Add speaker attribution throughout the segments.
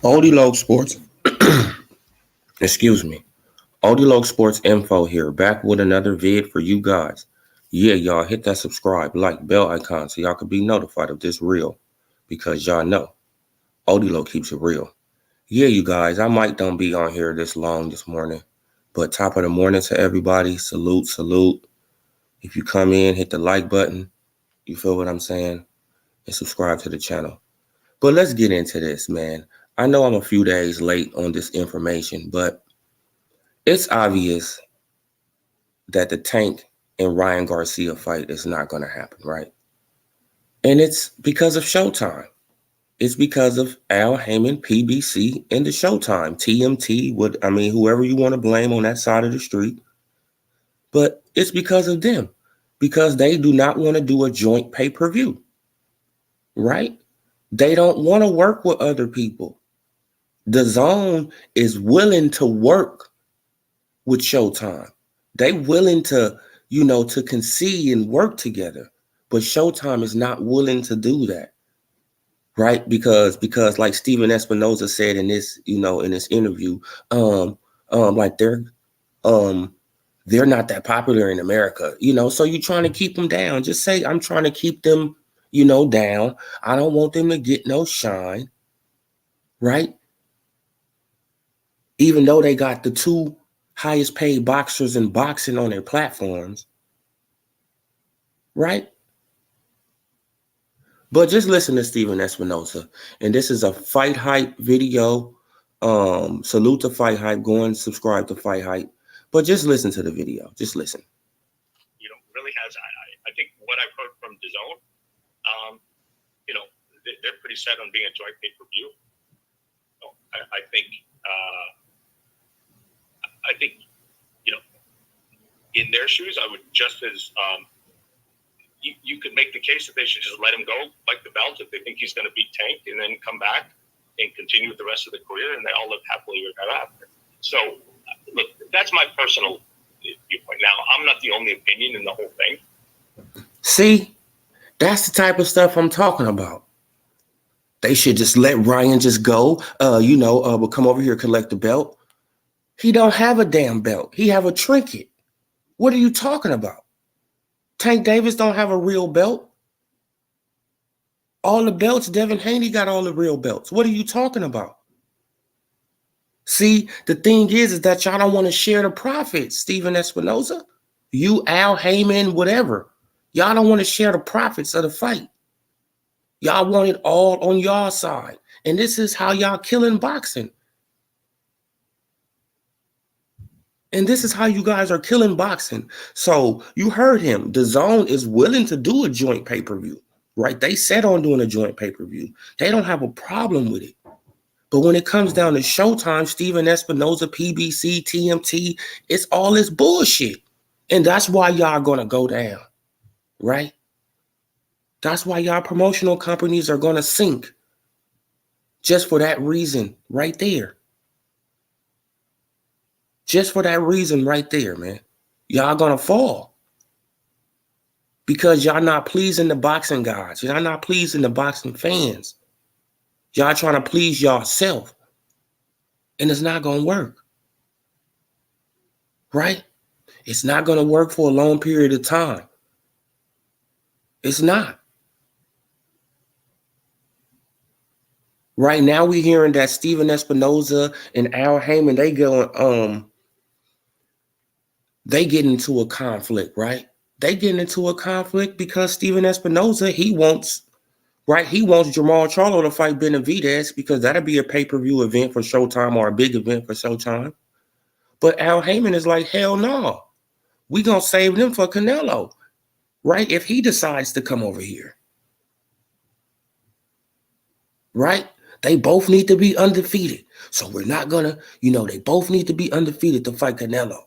Speaker 1: Odilog Sports, excuse me. Odilog Sports Info here, back with another vid for you guys. Yeah, y'all hit that subscribe, like, bell icon so y'all can be notified of this reel, because y'all know Odilog keeps it real. Yeah, you guys, I might don't be on here this long this morning, but top of the morning to everybody. Salute, salute. If you come in, hit the like button. You feel what I'm saying? And subscribe to the channel. But let's get into this, man. I know I'm a few days late on this information, but it's obvious that the Tank and Ryan Garcia fight is not going to happen, right? And it's because of Showtime. It's because of Al Heyman, PBC, and the Showtime, TMT, whoever you want to blame on that side of the street. But it's because of them, because they do not want to do a joint pay-per-view, right? They don't want to work with other people. The Zone is willing to work with Showtime. They willing to, to concede and work together. But Showtime is not willing to do that, right? Because like Steven Espinoza said in this, in this interview, like they're not that popular in America, so you're trying to keep them down. Just say, I'm trying to keep them, down. I don't want them to get no shine, right? Even though they got the two highest paid boxers in boxing on their platforms, right? But just listen to Steven Espinoza. And this is a Fight Hype video. Salute to Fight Hype. Go and subscribe to Fight Hype. But just listen to the video. Just listen.
Speaker 2: Really has, I think what I've heard from DAZN, they're pretty set on being a joint pay-per-view. I think, in their shoes, I would just as, you could make the case that they should just let him go, like the belt, if they think he's going to beat Tank, and then come back and continue with the rest of the career, and they all live happily ever after. So, look, that's my personal viewpoint. Now, I'm not the only opinion in the whole thing.
Speaker 1: See, that's the type of stuff I'm talking about. They should just let Ryan just go. We'll come over here, collect the belt. He don't have a damn belt. He have a trinket. What are you talking about? Tank Davis don't have a real belt. All the belts, Devin Haney got all the real belts. What are you talking about? See, the thing is that y'all don't want to share the profits, Steven Espinoza. You, Al Heyman, whatever. Y'all don't want to share the profits of the fight. Y'all want it all on y'all side. And this is how y'all killing boxing. And this is how you guys are killing boxing. So you heard him. DAZN is willing to do a joint pay-per-view, right? They set on doing a joint pay-per-view. They don't have a problem with it. But when it comes down to Showtime, Steven Espinoza, PBC, TMT, it's all this bullshit. And that's why y'all going to go down, right? That's why y'all promotional companies are going to sink. Just for that reason right there. Just for that reason right there, man. Y'all going to fall. Because y'all not pleasing the boxing guys. Y'all not pleasing the boxing fans. Y'all trying to please yourself. And it's not going to work. Right? It's not going to work for a long period of time. It's not. Right now we're hearing that Steven Espinoza and Al Heyman, they get into a conflict, right? They get into a conflict because Steven Espinoza, he wants Jamal Charlo to fight Benavidez because that'll be a pay-per-view event for Showtime or a big event for Showtime. But Al Heyman is like, hell no. We gonna save them for Canelo, right? If he decides to come over here, right? They both need to be undefeated. So we're not gonna, they both need to be undefeated to fight Canelo.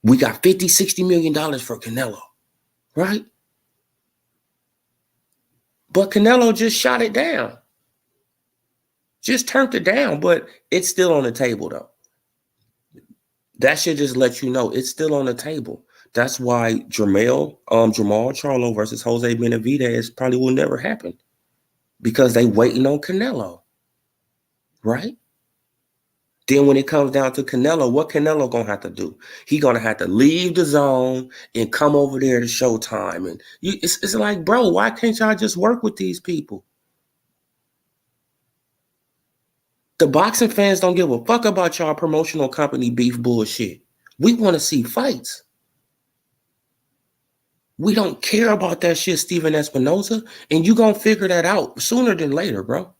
Speaker 1: We got $50-60 million for Canelo, right? But Canelo just shot it down. Just turned it down, but it's still on the table, though. That should just let you know it's still on the table. That's why Jamal Charlo versus Jose Benavidez probably will never happen, because they waiting on Canelo, right? Then when it comes down to Canelo, what Canelo gonna have to do? He gonna have to leave the zone and come over there to Showtime. And it's like, bro, why can't y'all just work with these people? The boxing fans don't give a fuck about y'all promotional company beef bullshit. We want to see fights. We don't care about that shit, Steven Espinoza. And you gonna figure that out sooner than later, bro.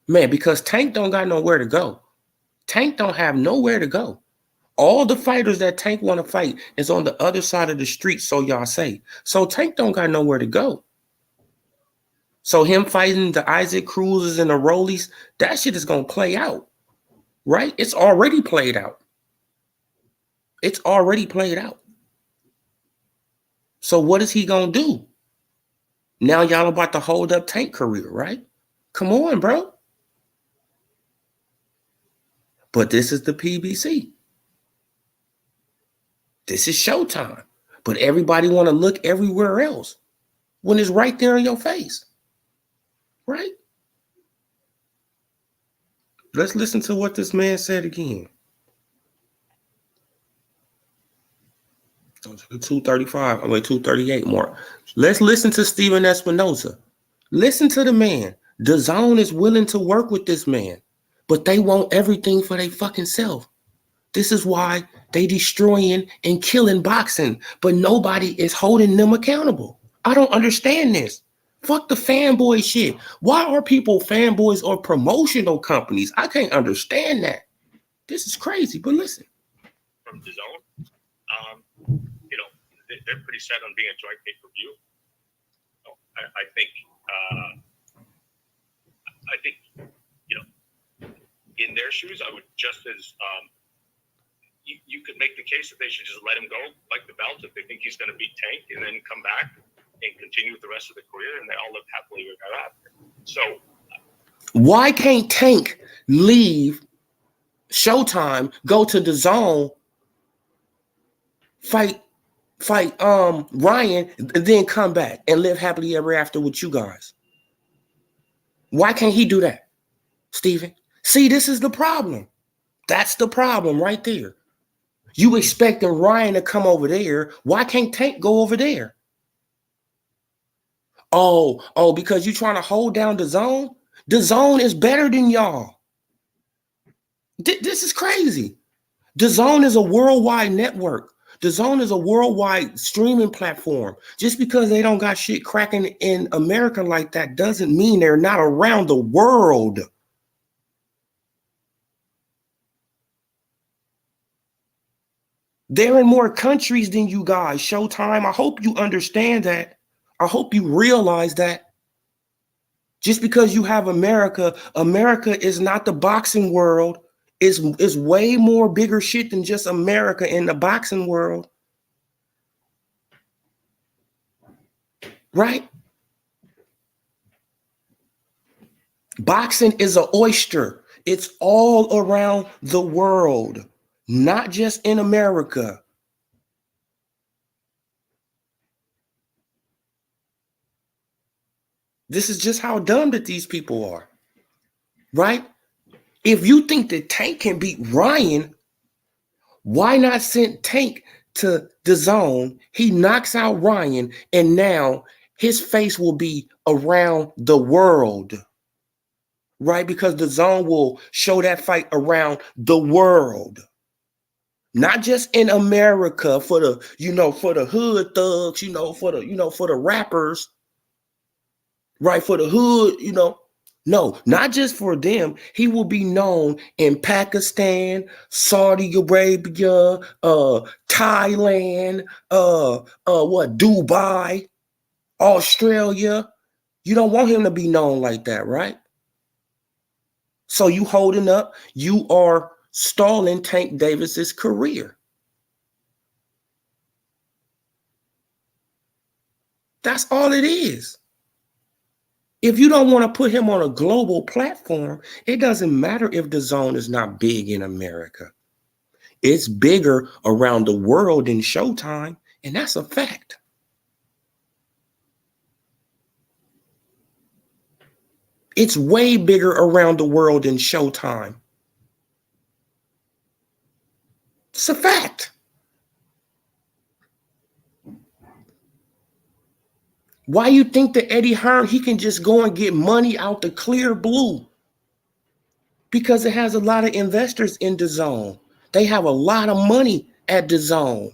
Speaker 1: Man, because Tank don't got nowhere to go. Tank don't have nowhere to go. All the fighters that Tank want to fight is on the other side of the street, so y'all say. So Tank don't got nowhere to go. So him fighting the Isaac Cruzes and the Rollies, that shit is going to play out, right? It's already played out. It's already played out. So what is he going to do? Now y'all about to hold up Tank career, right? Come on, bro. But this is the PBC. This is Showtime. But everybody want to look everywhere else when it's right there in your face. Right? Let's listen to what this man said again. 235, 238 mark. Let's listen to Steven Espinoza. Listen to the man. DAZN is willing to work with this man, but they want everything for their fucking self. This is why they destroying and killing boxing, but nobody is holding them accountable. I don't understand this. Fuck the fanboy shit. Why are people fanboys or promotional companies? I can't understand that. This is crazy, but listen.
Speaker 2: From DAZN, they're pretty set on being a joint pay-per-view. I think, in their shoes, I would just as, you could make the case that they should just let him go, like the belt, if they think he's going to beat Tank, and then come back and continue with the rest of the career, and they all live happily ever after. So,
Speaker 1: why can't Tank leave Showtime, go to DAZN, fight Ryan, and then come back and live happily ever after with you guys? Why can't he do that, Steven? See, this is the problem. That's the problem right there. You expecting Ryan to come over there. Why can't Tank go over there? Oh, because you're trying to hold down DAZN? DAZN is better than y'all. This is crazy. DAZN is a worldwide network. DAZN is a worldwide streaming platform. Just because they don't got shit cracking in America like that doesn't mean they're not around the world. They're in more countries than you guys, Showtime. I hope you understand that. I hope you realize that. Just because you have America, America is not the boxing world. It's way more bigger shit than just America in the boxing world. Right? Boxing is an oyster. It's all around the world, not just in America. This is just how dumb that these people are, right? If you think that Tank can beat Ryan, why not send Tank to DAZN? He knocks out Ryan, and now his face will be around the world, right? Because DAZN will show that fight around the world, not just in America for the, for the hood thugs, for the rappers. Right, for the hood, No, not just for them. He will be known in Pakistan, Saudi Arabia, Thailand, Dubai, Australia. You don't want him to be known like that, right? So you holding up, you are stalling Tank Davis's career. That's all it is. If you don't want to put him on a global platform, it doesn't matter if the zone is not big in America. It's bigger around the world than Showtime, and that's a fact. It's way bigger around the world than Showtime. It's a fact. Why you think that Eddie Hearn, he can just go and get money out the clear blue? Because it has a lot of investors in the zone. They have a lot of money at the zone.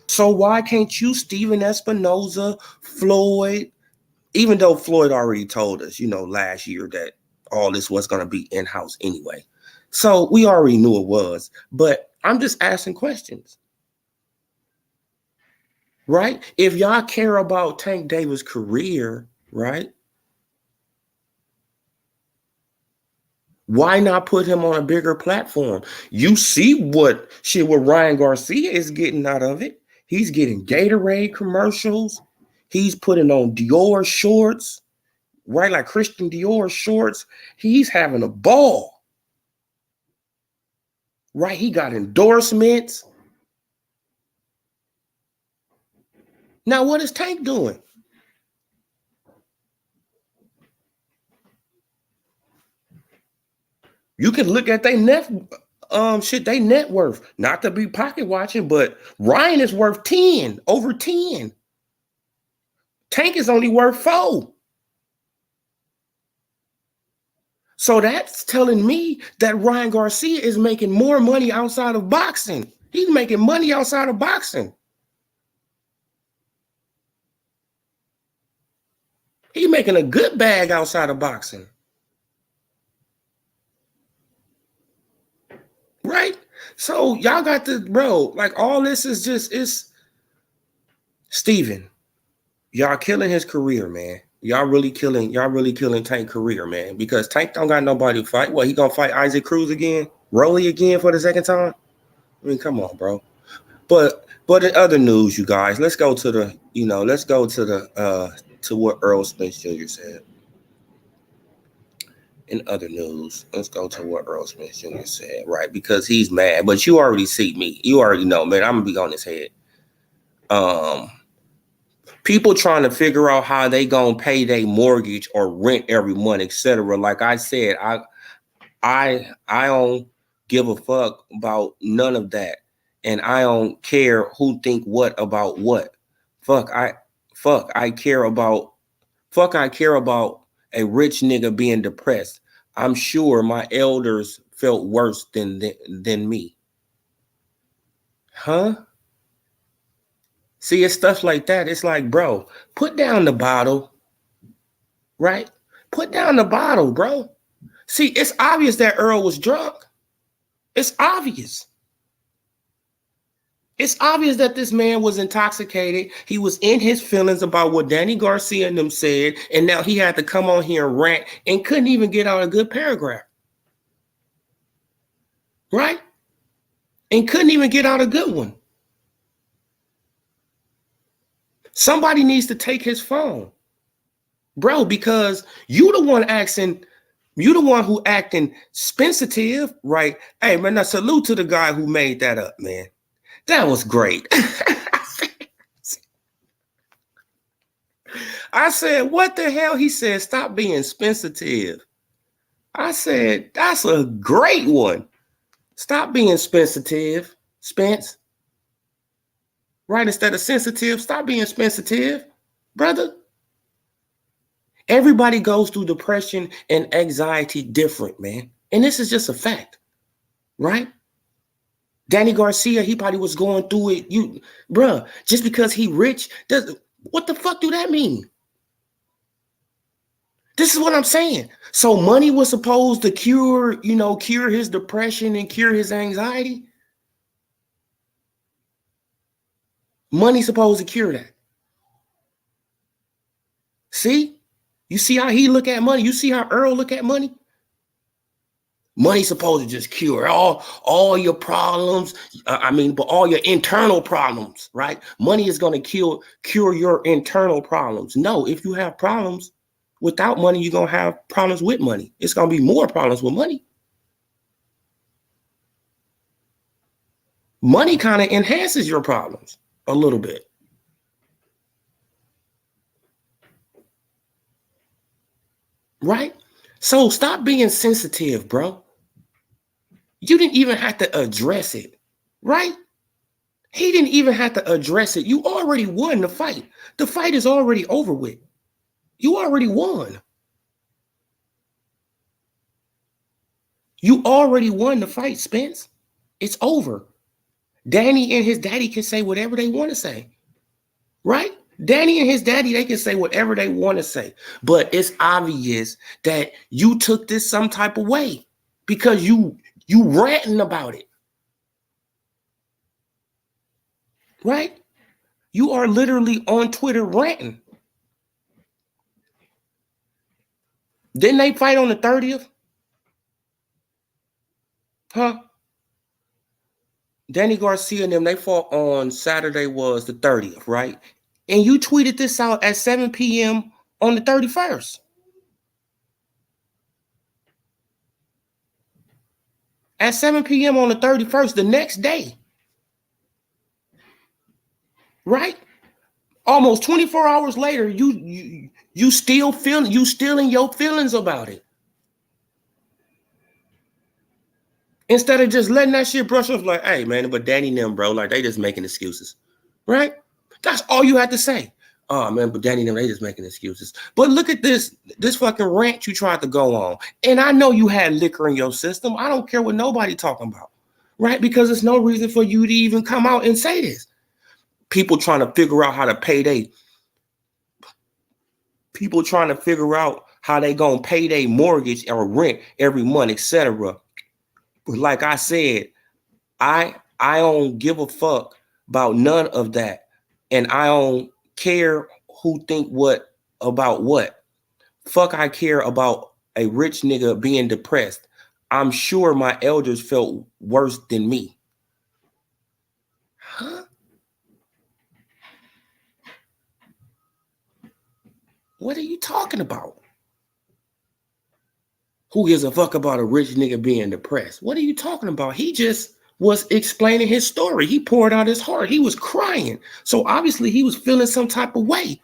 Speaker 1: So why can't you, Steven Espinoza, Floyd, even though Floyd already told us, last year that all this was going to be in-house anyway. So we already knew it was, but I'm just asking questions. Right? If y'all care about Tank Davis' career, right? Why not put him on a bigger platform? You see what Ryan Garcia is getting out of it. He's getting Gatorade commercials. He's putting on Dior shorts, right? Like Christian Dior shorts. He's having a ball, right? He got endorsements. Now, what is Tank doing? You can look at their net worth. Not to be pocket watching, but Ryan is worth 10, over 10. Tank is only worth 4. So that's telling me that Ryan Garcia is making more money outside of boxing. He's making money outside of boxing. He's making a good bag outside of boxing. Right? So y'all got to, bro, like all this is just, it's Steven, y'all killing his career, man. Y'all really killing Tank's career, man. Because Tank don't got nobody to fight. What, he gonna fight Isaac Cruz again? Rolly again for the second time? I mean, come on, bro. But in other news, you guys, let's go to the, to what Earl Spence Jr. said. In other news, let's go to what Earl Spence Jr. said, right? Because he's mad. But you already see me. You already know, man. I'm gonna be on his head. People trying to figure out how they gonna pay their mortgage or rent every month, etc. Like I said, I don't give a fuck about none of that, and I don't care who think what about what. I care about a rich nigga being depressed. I'm sure my elders felt worse than me. Huh? See, it's stuff like that. It's like, bro, put down the bottle, right? Put down the bottle, bro. See, it's obvious that Earl was drunk. It's obvious. It's obvious that this man was intoxicated. He was in his feelings about what Danny Garcia and them said, and now he had to come on here and rant and couldn't even get out a good paragraph. Right? And couldn't even get out a good one. Somebody needs to take his phone, bro, because you the one who acting sensitive, right? Hey, man, now salute to the guy who made that up, man. That was great. I said, what the hell? He said, stop being sensitive. I said, that's a great one. Stop being sensitive, Spence. Right? Instead of sensitive, stop being sensitive, brother. Everybody goes through depression and anxiety different, man. And this is just a fact, right? Danny Garcia, he probably was going through it. Bruh, just because he rich, what the fuck do that mean? This is what I'm saying. So money was supposed to cure his depression and cure his anxiety. Money's supposed to cure that. See? You see how he look at money? You see how Earl look at money? Money's supposed to just cure all your problems. But all your internal problems, right? Money is going to cure your internal problems. No, if you have problems without money, you're going to have problems with money. It's going to be more problems with money. Money kind of enhances your problems a little bit. Right? So stop being sensitive, bro. You didn't even have to address it, right? He didn't even have to address it. You already won the fight. The fight is already over with. You already won. You already won the fight, Spence. It's over. Danny and his daddy can say whatever they want to say, right? Danny and his daddy, they can say whatever they want to say. But it's obvious that you took this some type of way because you ranting about it. Right? You are literally on Twitter ranting. Didn't they fight on the 30th? Huh? Danny Garcia and them, they fought on Saturday was the 30th, right? And you tweeted this out at 7 p.m. on the 31st. At 7 p.m. on the 31st, the next day. Right? Almost 24 hours later, you still in your feelings about it. Instead of just letting that shit brush off like, hey, man, but Danny and them, bro, like, they just making excuses. Right? That's all you had to say. Oh, man, but Danny and them, they just making excuses. But look at this fucking rant you tried to go on. And I know you had liquor in your system. I don't care what nobody talking about. Right? Because there's no reason for you to even come out and say this. People trying to figure out how to pay people trying to figure out how they gonna pay their mortgage or rent every month, etc. But like I said, I don't give a fuck about none of that, and I don't care who think what about what. Fuck, I care about a rich nigga being depressed. I'm sure my elders felt worse than me. Huh? What are you talking about? Who gives a fuck about a rich nigga being depressed? What are you talking about? He just was explaining his story. He poured out his heart. He was crying. So obviously he was feeling some type of way.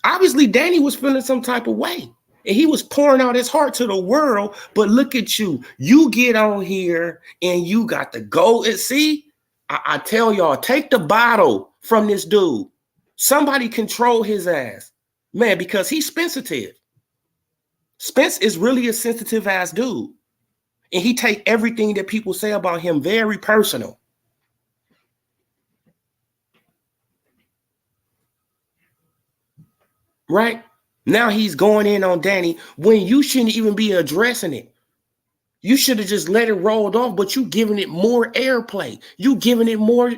Speaker 1: Obviously Danny was feeling some type of way. And he was pouring out his heart to the world. But look at you. You get on here and you got to go and see. I tell y'all, take the bottle from this dude. Somebody control his ass. Man, because he's sensitive. Spence is really a sensitive ass dude. And he take everything that people say about him very personal. Right? Now he's going in on Danny when you shouldn't even be addressing it. You should have just let it roll off, but you giving it more airplay. You giving it more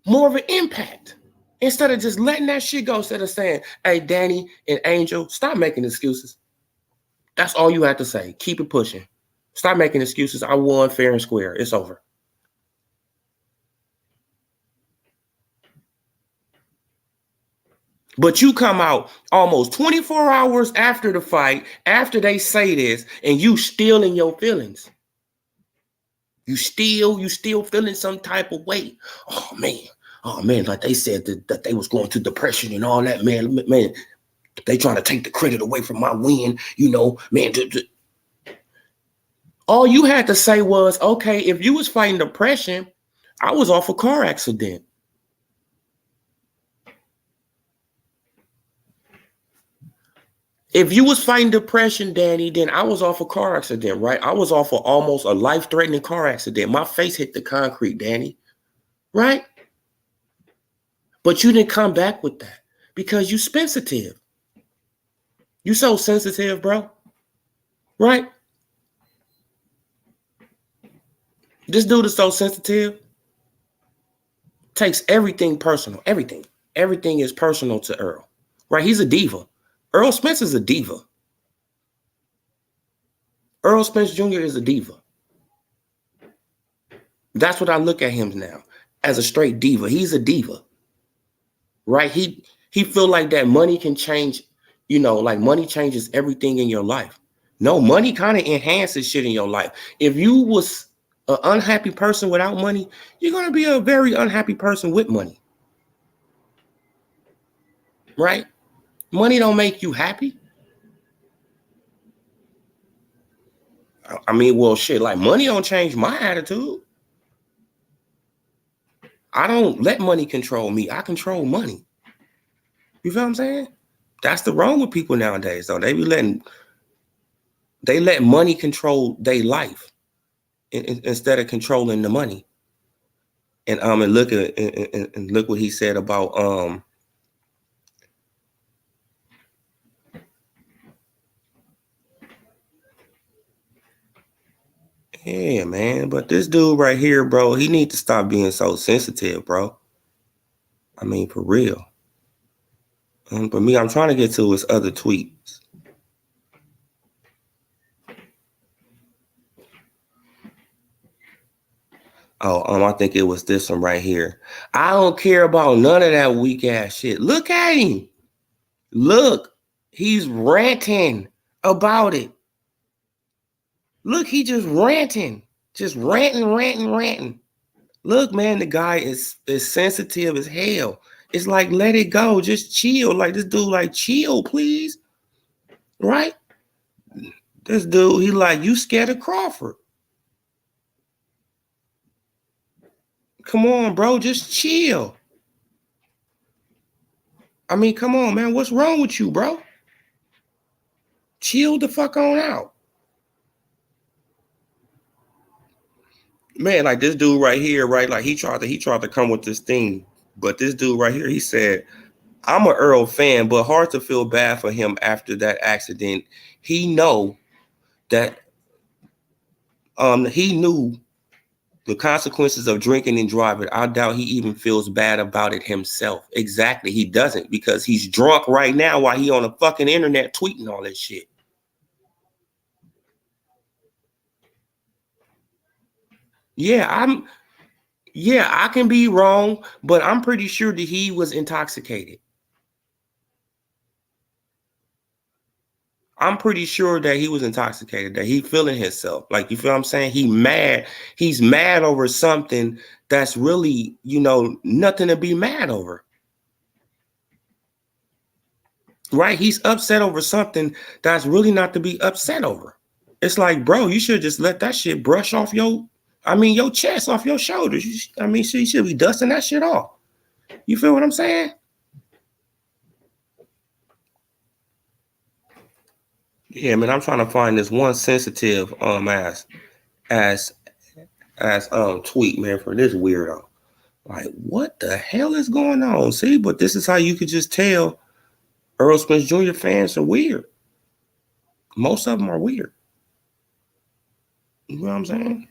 Speaker 1: of an impact. Instead of just letting that shit go, instead of saying, hey, Danny and Angel, stop making excuses. That's all you have to say. Keep it pushing. Stop making excuses. I won fair and square. It's over. But you come out almost 24 hours after the fight, after they say this, and you still in your feelings. You still feeling some type of way. Oh man, like they said that they was going through depression and all that, man. They trying to take the credit away from my win, man. All you had to say was, okay, if you was fighting depression, I was off a car accident. If you was fighting depression, Danny, then I was off a car accident, right? I was off of almost a life-threatening car accident. My face hit the concrete, Danny, right? But you didn't come back with that because you sensitive. You so sensitive, bro, right? This dude is so sensitive, takes everything personal, everything. Everything is personal to Earl, right? He's a diva. Earl Spence is a diva. Earl Spence Jr. is a diva. That's what I look at him now, as a straight diva. He's a diva, right? He feel like that money can change, like money changes everything in your life. No, money kind of enhances shit in your life. If you was an unhappy person without money, you're gonna be a very unhappy person with money, right? Money don't make you happy. I mean, well, shit, like money don't change my attitude. I don't let money control me. I control money. You feel what I'm saying? That's the wrong with people nowadays, though. They let money control their life instead of controlling the money. And look what he said about yeah, man. But this dude right here, bro, he needs to stop being so sensitive, bro. I mean, for real. For me, I'm trying to get to his other tweets. Oh, I think it was this one right here. I don't care about none of that weak ass shit. Look at him. Look, he's ranting about it. Look, he just ranting. Just ranting. Look, man, the guy is sensitive as hell. It's like, let it go. Just chill. Like, this dude, like, chill, please. Right? This dude, he like, you scared of Crawford. Come on, bro. Just chill. I mean, come on, man. What's wrong with you, bro? Chill the fuck on out. Man, like this dude right here, right? Like he tried to come with this thing. But this dude right here, he said, I'm an Earl fan, but hard to feel bad for him after that accident. He know that he knew the consequences of drinking and driving. I doubt he even feels bad about it himself. Exactly. He doesn't, because he's drunk right now while he on the fucking internet tweeting all this shit. Yeah, I can be wrong, but I'm pretty sure that he was intoxicated. I'm pretty sure that he was intoxicated, that he feeling himself. Like, you feel what I'm saying? He's mad over something that's really, nothing to be mad over. Right? He's upset over something that's really not to be upset over. It's like, bro, you should just let that shit brush off your chest, off your shoulders. You should be dusting that shit off. You feel what I'm saying? Yeah, man, I'm trying to find this one sensitive as tweet, man, for this weirdo. Like, what the hell is going on? See, but this is how you could just tell Earl Spence Jr. fans are weird. Most of them are weird. You know what I'm saying?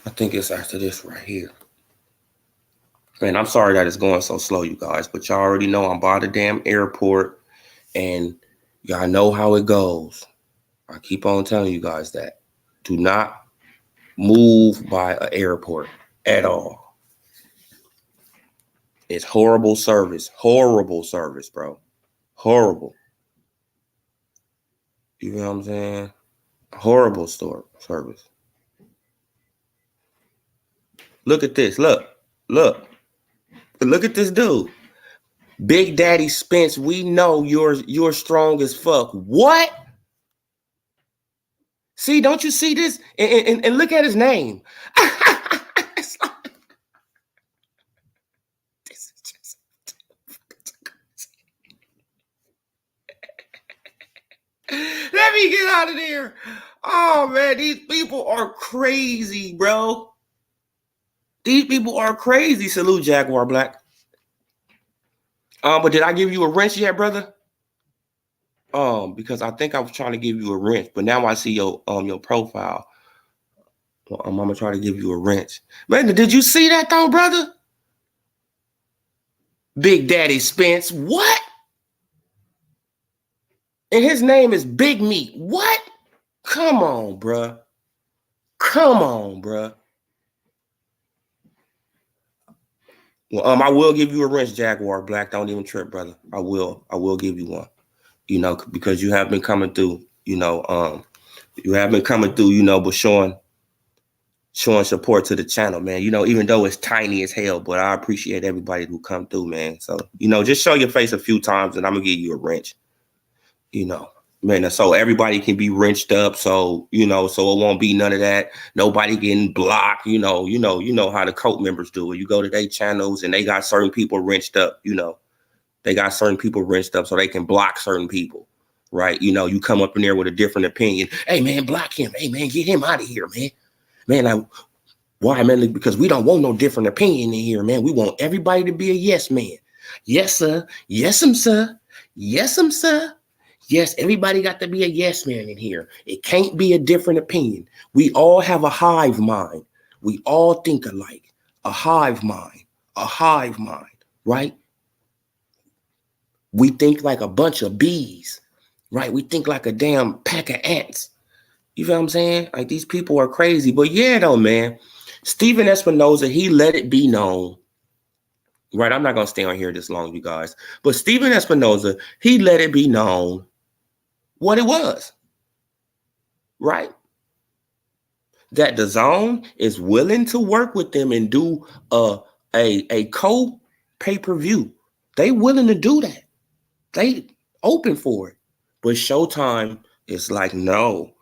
Speaker 1: I think it's after this right here. Man, I'm sorry that it's going so slow, you guys, but y'all already know I'm by the damn airport, and y'all know how it goes. I keep on telling you guys that. Do not move by an airport at all. It's horrible service, bro. Horrible. You know what I'm saying? Horrible service. Look at this. Look at this dude. Big Daddy Spence, we know you're strong as fuck. What? See, don't you see this? And look at his name. This is just Let me get out of there. Oh man, these people are crazy, bro. These people are crazy. Salute, Jaguar Black. But did I give you a wrench yet, brother? Because I think I was trying to give you a wrench, but now I see your profile. Well, I'm gonna try to give you a wrench. Man, did you see that though, brother? Big Daddy Spence. What? And his name is Big Meat. What? Come on, bruh. Come on, bruh. Well, I will give you a wrench, Jaguar Black. Don't even trip, brother. I will give you one. You know, because you have been coming through. You know, but showing support to the channel, man. You know, even though it's tiny as hell, but I appreciate everybody who come through, man. So, you know, just show your face a few times, and I'm gonna give you a wrench. You know. Man, so everybody can be wrenched up, so it won't be none of that. Nobody getting blocked, you know how the cult members do it. You go to their channels and they got certain people wrenched up, they got certain people wrenched up so they can block certain people, right? You come up in there with a different opinion. Hey man, block him. Hey man, get him out of here, man. Man, why, man? Because we don't want no different opinion in here, man. We want everybody to be a yes man. Yes, sir. Yes, sir. Yes, sir. Yes, everybody got to be a yes man in here. It can't be a different opinion. We all have a hive mind. We all think alike. A hive mind, right? We think like a bunch of bees, right? We think like a damn pack of ants. You feel what I'm saying? Like these people are crazy. But yeah, though, man, Stephen Espinoza, he let it be known. Right, I'm not going to stay on here this long, you guys. But Stephen Espinoza, he let it be known what it was, right? That the Zone is willing to work with them and do a co-pay-per-view. They willing to do that. They open for it. But Showtime is like, no.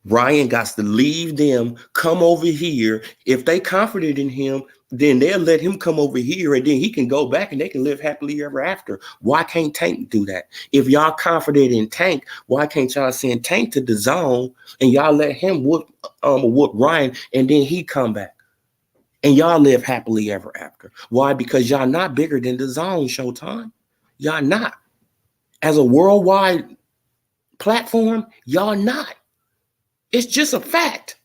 Speaker 1: Ryan got to leave them, come over here. If they confident in him, then they'll let him come over here and then he can go back and they can live happily ever after. Why can't Tank do that? If y'all confident in Tank, why can't y'all send Tank to the Zone and y'all let him whoop Ryan and then he come back and y'all live happily ever after? Why? Because y'all not bigger than the Zone, Showtime. Y'all not. As a worldwide platform, y'all not. It's just a fact.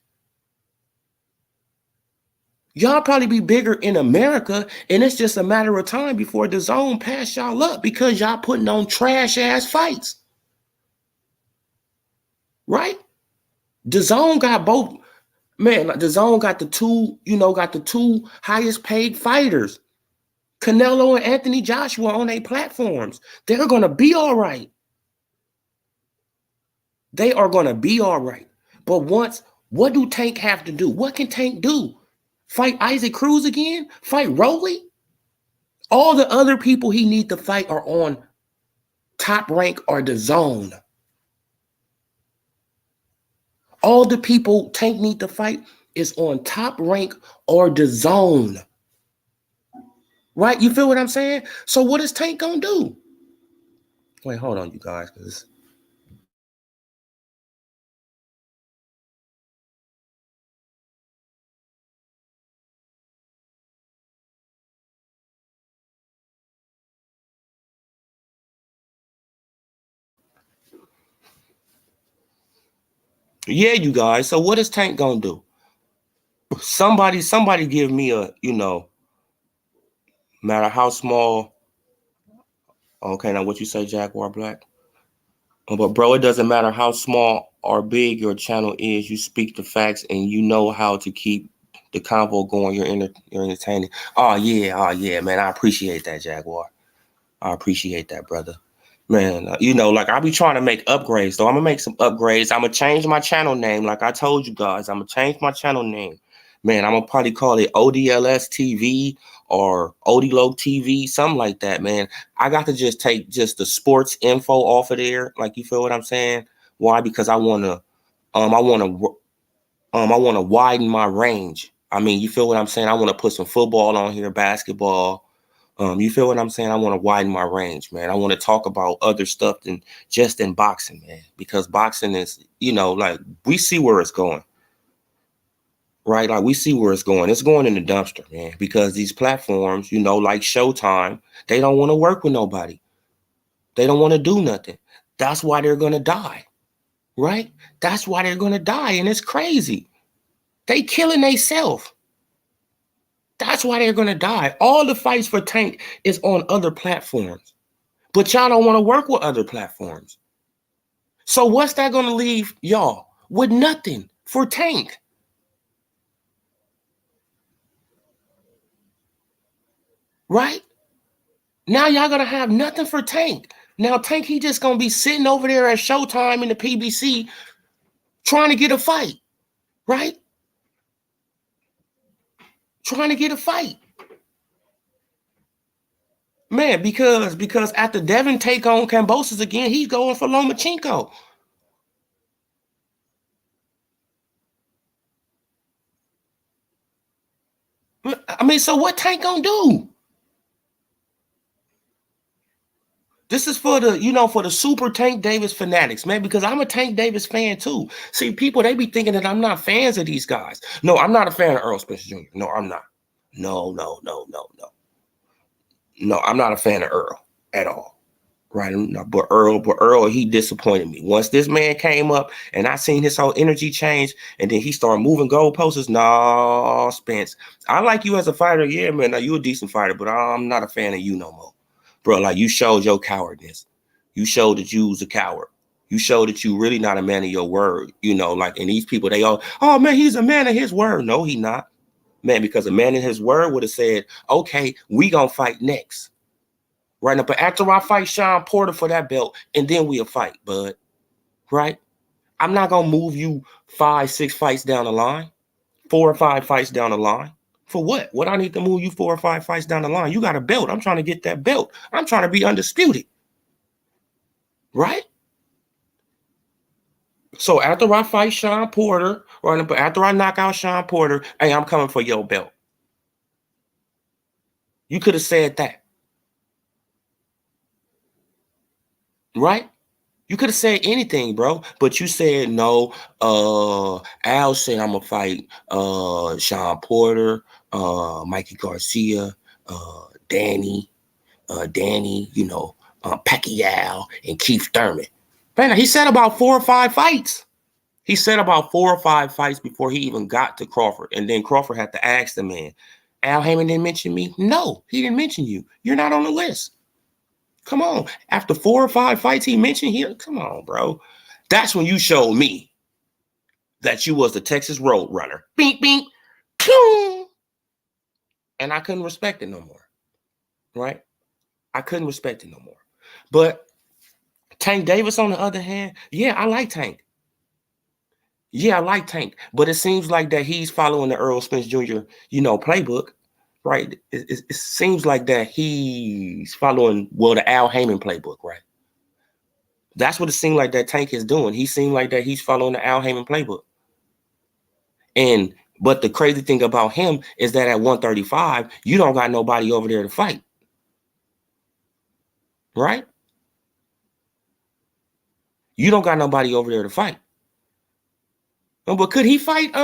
Speaker 1: Y'all probably be bigger in America, and it's just a matter of time before the Zone pass y'all up because y'all putting on trash ass fights. Right? The Zone got both, man, like the Zone got the two highest paid fighters, Canelo and Anthony Joshua, on their platforms. They're gonna be all right. They are gonna be all right. But what do Tank have to do? What can Tank do? Fight Isaac Cruz again? Fight Rolly? All the other people he need to fight are on Top Rank or the Zone. All the people Tank need to fight is on Top Rank or the Zone. Right? You feel what I'm saying? So what is Tank gonna do? Wait, hold on, you guys, because yeah, you guys. So what is Tank gonna do? Somebody give me a, matter how small. Okay, now what you say, Jaguar Black? But bro, it doesn't matter how small or big your channel is. You speak the facts and you know how to keep the convo going. You're entertaining. Oh yeah, man. I appreciate that, Jaguar. I appreciate that, brother. Man, like I be trying to make upgrades, though. I'm gonna make some upgrades. I'm gonna change my channel name, like I told you guys. I'm gonna change my channel name. Man, I'm gonna probably call it ODLS TV or ODLO TV, something like that, man. I got to just take just the sports info off of there. Like, you feel what I'm saying? Why? Because I wanna widen my range. I mean, you feel what I'm saying? I want to put some football on here, basketball, You feel what I'm saying? I want to widen my range, man. I want to talk about other stuff than just in boxing, man. Because boxing is, like we see where it's going, right? Like we see where it's going. It's going in the dumpster, man. Because these platforms, like Showtime, they don't want to work with nobody. They don't want to do nothing. That's why they're going to die, right? That's why they're going to die. And it's crazy. They killing themselves. That's why they're going to die. All the fights for Tank is on other platforms. But y'all don't want to work with other platforms. So what's that going to leave y'all? With nothing for Tank. Right? Now y'all going to have nothing for Tank. Now Tank, he just going to be sitting over there at Showtime in the PBC trying to get a fight. Right? Trying to get a fight. Man, because after Devin take on Kambosos again, he's going for Lomachenko. I mean, so what Tank gonna do? This is for the super Tank Davis fanatics, man, because I'm a Tank Davis fan too. See, people, they be thinking that I'm not fans of these guys. No, I'm not a fan of Earl Spence Jr. No, I'm not. No. No, I'm not a fan of Earl at all. Right? But Earl, he disappointed me. Once this man came up and I seen his whole energy change and then he started moving goalposts. No, Spence, I like you as a fighter. Yeah, man, now you a decent fighter, but I'm not a fan of you no more. Bro, like you showed your cowardness. You showed that you was a coward. You showed that you really not a man of your word. And these people, they all, oh man, he's a man of his word. No, he not. Man, because a man of his word would have said, okay, we gonna fight next. Right now, but after I fight Sean Porter for that belt, and then we'll fight, bud. Right? I'm not gonna move you 5-6 fights down the line, 4 or 5 fights down the line. For what? What I need to move you 4 or 5 fights down the line? You got a belt. I'm trying to get that belt. I'm trying to be undisputed. Right? So after I fight Sean Porter, or after I knock out Sean Porter, hey, I'm coming for your belt. You could have said that. Right? You could have said anything, bro, but you said no. Al said I'm gonna fight Sean Porter, Mikey Garcia, Danny, Pacquiao, and Keith Thurman. Man, he said about 4 or 5 fights. He said about 4 or 5 fights before he even got to Crawford, and then Crawford had to ask the man, Al Haymon didn't mention me? No, he didn't mention you. You're not on the list. Come on. After 4 or 5 fights he mentioned here, come on, bro. That's when you showed me that you was the Texas Road Runner. Bink, bink, boom. And I couldn't respect it no more. Right? I couldn't respect it no more. But Tank Davis, on the other hand, yeah, I like Tank. Yeah, I like Tank. But it seems like that he's following the Earl Spence Jr., playbook. Right? It seems like that he's following, the Al Haymon playbook, right? That's what it seemed like that Tank is doing. He seemed like that he's following the Al Haymon playbook. But the crazy thing about him is that at 135, you don't got nobody over there to fight. Right? You don't got nobody over there to fight. But could he fight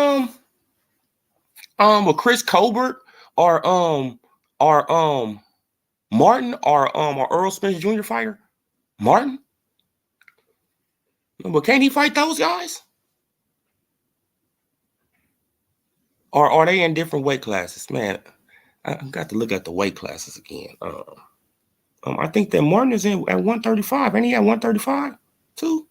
Speaker 1: with Chris Colbert or Martin or Earl Spence Jr. fighter? Martin? But can't he fight those guys? Or are they in different weight classes? Man, I got to look at the weight classes again. I think that Martin is at 135. Ain't he at 135 too?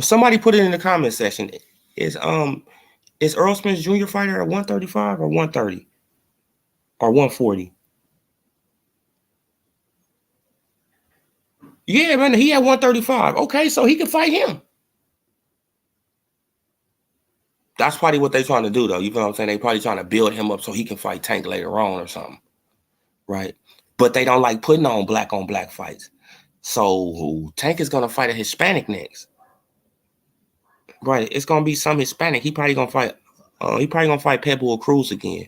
Speaker 1: Somebody put it in the comment section. Is Earl Spence Jr. fighter at 135 or 130 or 140? Yeah, man, he at 135. Okay, so he can fight him. That's probably what they're trying to do, though. You know what I'm saying? They probably trying to build him up so he can fight Tank later on or something, right? But they don't like putting on black fights. So Tank is gonna fight a Hispanic next, right? It's gonna be some Hispanic. He probably gonna fight Pitbull Cruz again.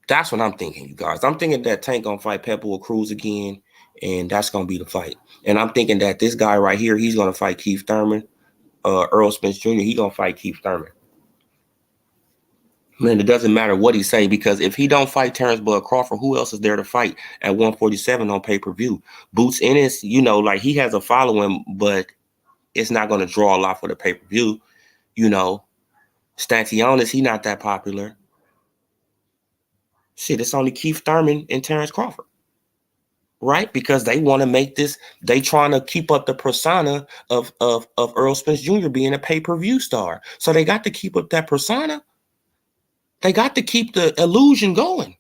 Speaker 1: That's what I'm thinking, you guys. I'm thinking that Tank gonna fight Pepper Cruz again, and that's gonna be the fight. And I'm thinking that this guy right here, he's gonna fight Keith Thurman. Earl Spence Jr., he gonna fight Keith Thurman. Man, it doesn't matter what he say, because if he don't fight Terrence Bud Crawford, who else is there to fight at 147 on pay-per-view? Boots Ennis, like he has a following, but it's not going to draw a lot for the pay-per-view. Stantionis, he not that popular. Shit, it's only Keith Thurman and Terrence Crawford. Right? Because they want to make this, they trying to keep up the persona of Earl Spence Jr. being a pay-per-view star. So they got to keep up that persona. They got to keep the illusion going.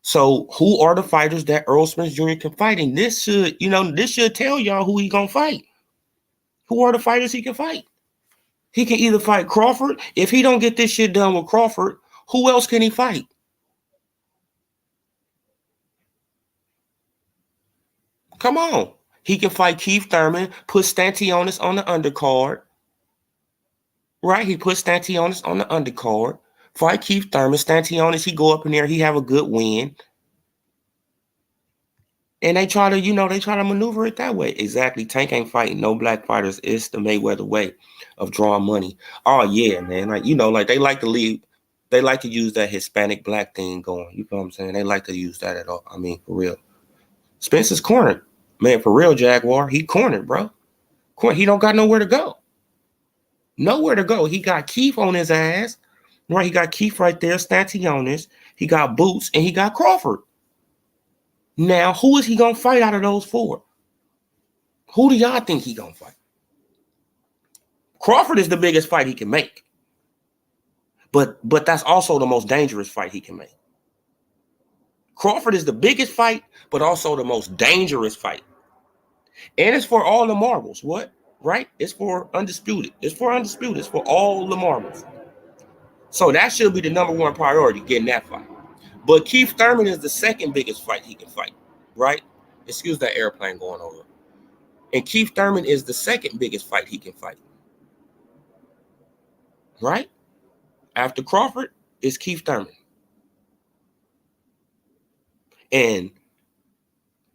Speaker 1: So who are the fighters that Earl Spence Jr. can fight? And this should tell y'all who he gonna fight. Who are the fighters he can fight? He can either fight Crawford. If he don't get this shit done with Crawford, who else can he fight? Come on. He can fight Keith Thurman, put Stantionis on the undercard. Right? He put Stantionis on the undercard. Fight Keith Thurman. Stantionis, he go up in there, he have a good win. And they try to maneuver it that way. Exactly. Tank ain't fighting no black fighters. It's the Mayweather way of drawing money. Oh yeah, man. Like they like to use that Hispanic black thing going. You know what I'm saying? They like to use that at all. I mean, for real. Spence is cornered. Man, for real, Jaguar. He cornered, bro. He don't got nowhere to go. He got Keith on his ass. Right? He got Keith right there, Stantionis. He got Boots, and he got Crawford. Now, who is he going to fight out of those four? Who do y'all think he going to fight? Crawford is the biggest fight he can make. But that's also the most dangerous fight he can make. Crawford is the biggest fight, but also the most dangerous fight. And it's for all the marbles. What? Right? It's for undisputed. It's for all the marbles. So that should be the number one priority, getting that fight. But Keith Thurman is the second biggest fight he can fight. Right? Excuse that airplane going over. And Keith Thurman is the second biggest fight he can fight. Right? After Crawford, it's Keith Thurman. And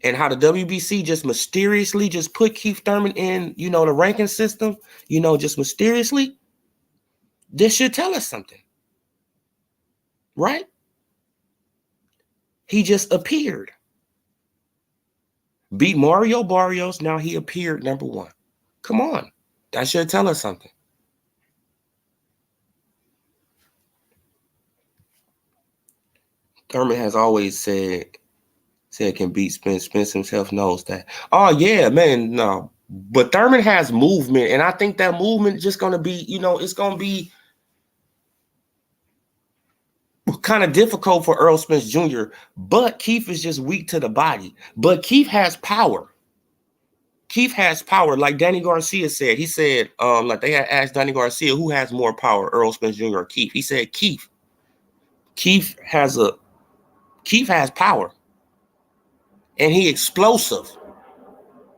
Speaker 1: how the WBC just mysteriously just put Keith Thurman in, the ranking system, just mysteriously, this should tell us something. Right? He just appeared. Beat Mario Barrios, now he appeared number one. Come on. That should tell us something. Thurman has always said can beat Spence. Spence himself knows that. Oh, yeah, man, no. But Thurman has movement, and I think that movement is just going to be, it's going to be kind of difficult for Earl Spence Jr., but Keith is just weak to the body. But Keith has power. Like Danny Garcia said. He said, like they had asked Danny Garcia, who has more power, Earl Spence Jr. or Keith? He said Keith. Keith has power. And he explosive.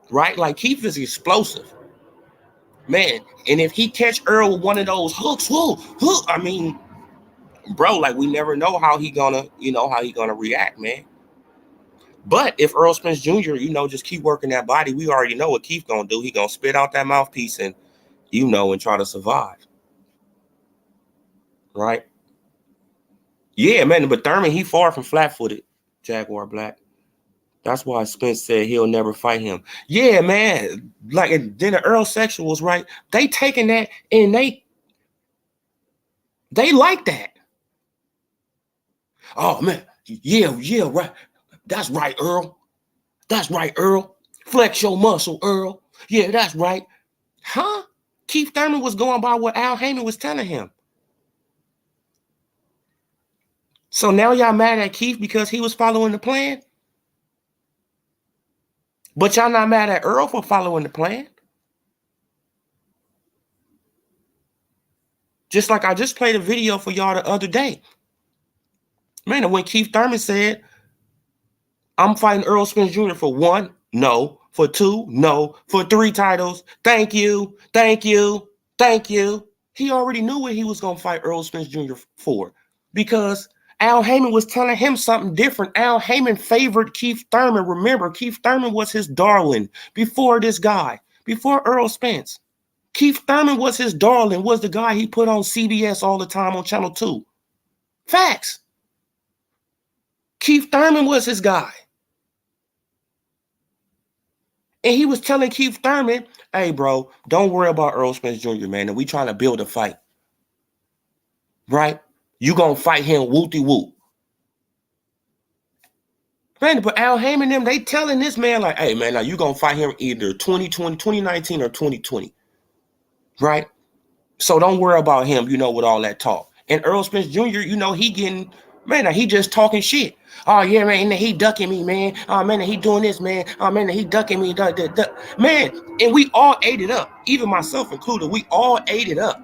Speaker 1: Right? Like Keith is explosive. Man, and if he catch Earl with one of those hooks, I mean, bro, like we never know how he gonna react, man. But if Earl Spence Jr., just keep working that body, we already know what Keith gonna do. He gonna spit out that mouthpiece and, and try to survive. Right? Yeah, man, but Thurman, he far from flat-footed, Jaguar Black. That's why Spence said he'll never fight him. Yeah, man. Like, and then the Earl sexuals, right? They taking that and they like that. Oh, man. Yeah, right. That's right, Earl. Flex your muscle, Earl. Yeah, that's right. Huh? Keith Thurman was going by what Al Heyman was telling him. So now y'all mad at Keith because he was following the plan? But y'all not mad at Earl for following the plan? Just like I just played a video for y'all the other day. Man, when Keith Thurman said, I'm fighting Earl Spence Jr. for 1, no. For 2, no. For 3 titles, thank you. He already knew what he was going to fight Earl Spence Jr. for. because Al Heyman was telling him something different. Al Heyman favored Keith Thurman. Remember, Keith Thurman was his darling before this guy, before Earl Spence. Keith Thurman was his darling, was the guy he put on CBS all the time on Channel 2. Facts. Keith Thurman was his guy. And he was telling Keith Thurman, hey, bro, don't worry about Earl Spence Jr., man. And we trying to build a fight. Right? You gonna fight him whoop-de-whoop. Man, but Al Heyman them, they telling this man like, hey, man, now you gonna fight him either 2019 or 2020. Right? So don't worry about him, with all that talk. And Earl Spence Jr., he getting, man, he just talking shit. Oh, yeah, man, he ducking me, man. Oh, man, he doing this, man. Oh, man, he ducking me. Man, and we all ate it up. Even myself included, we all ate it up.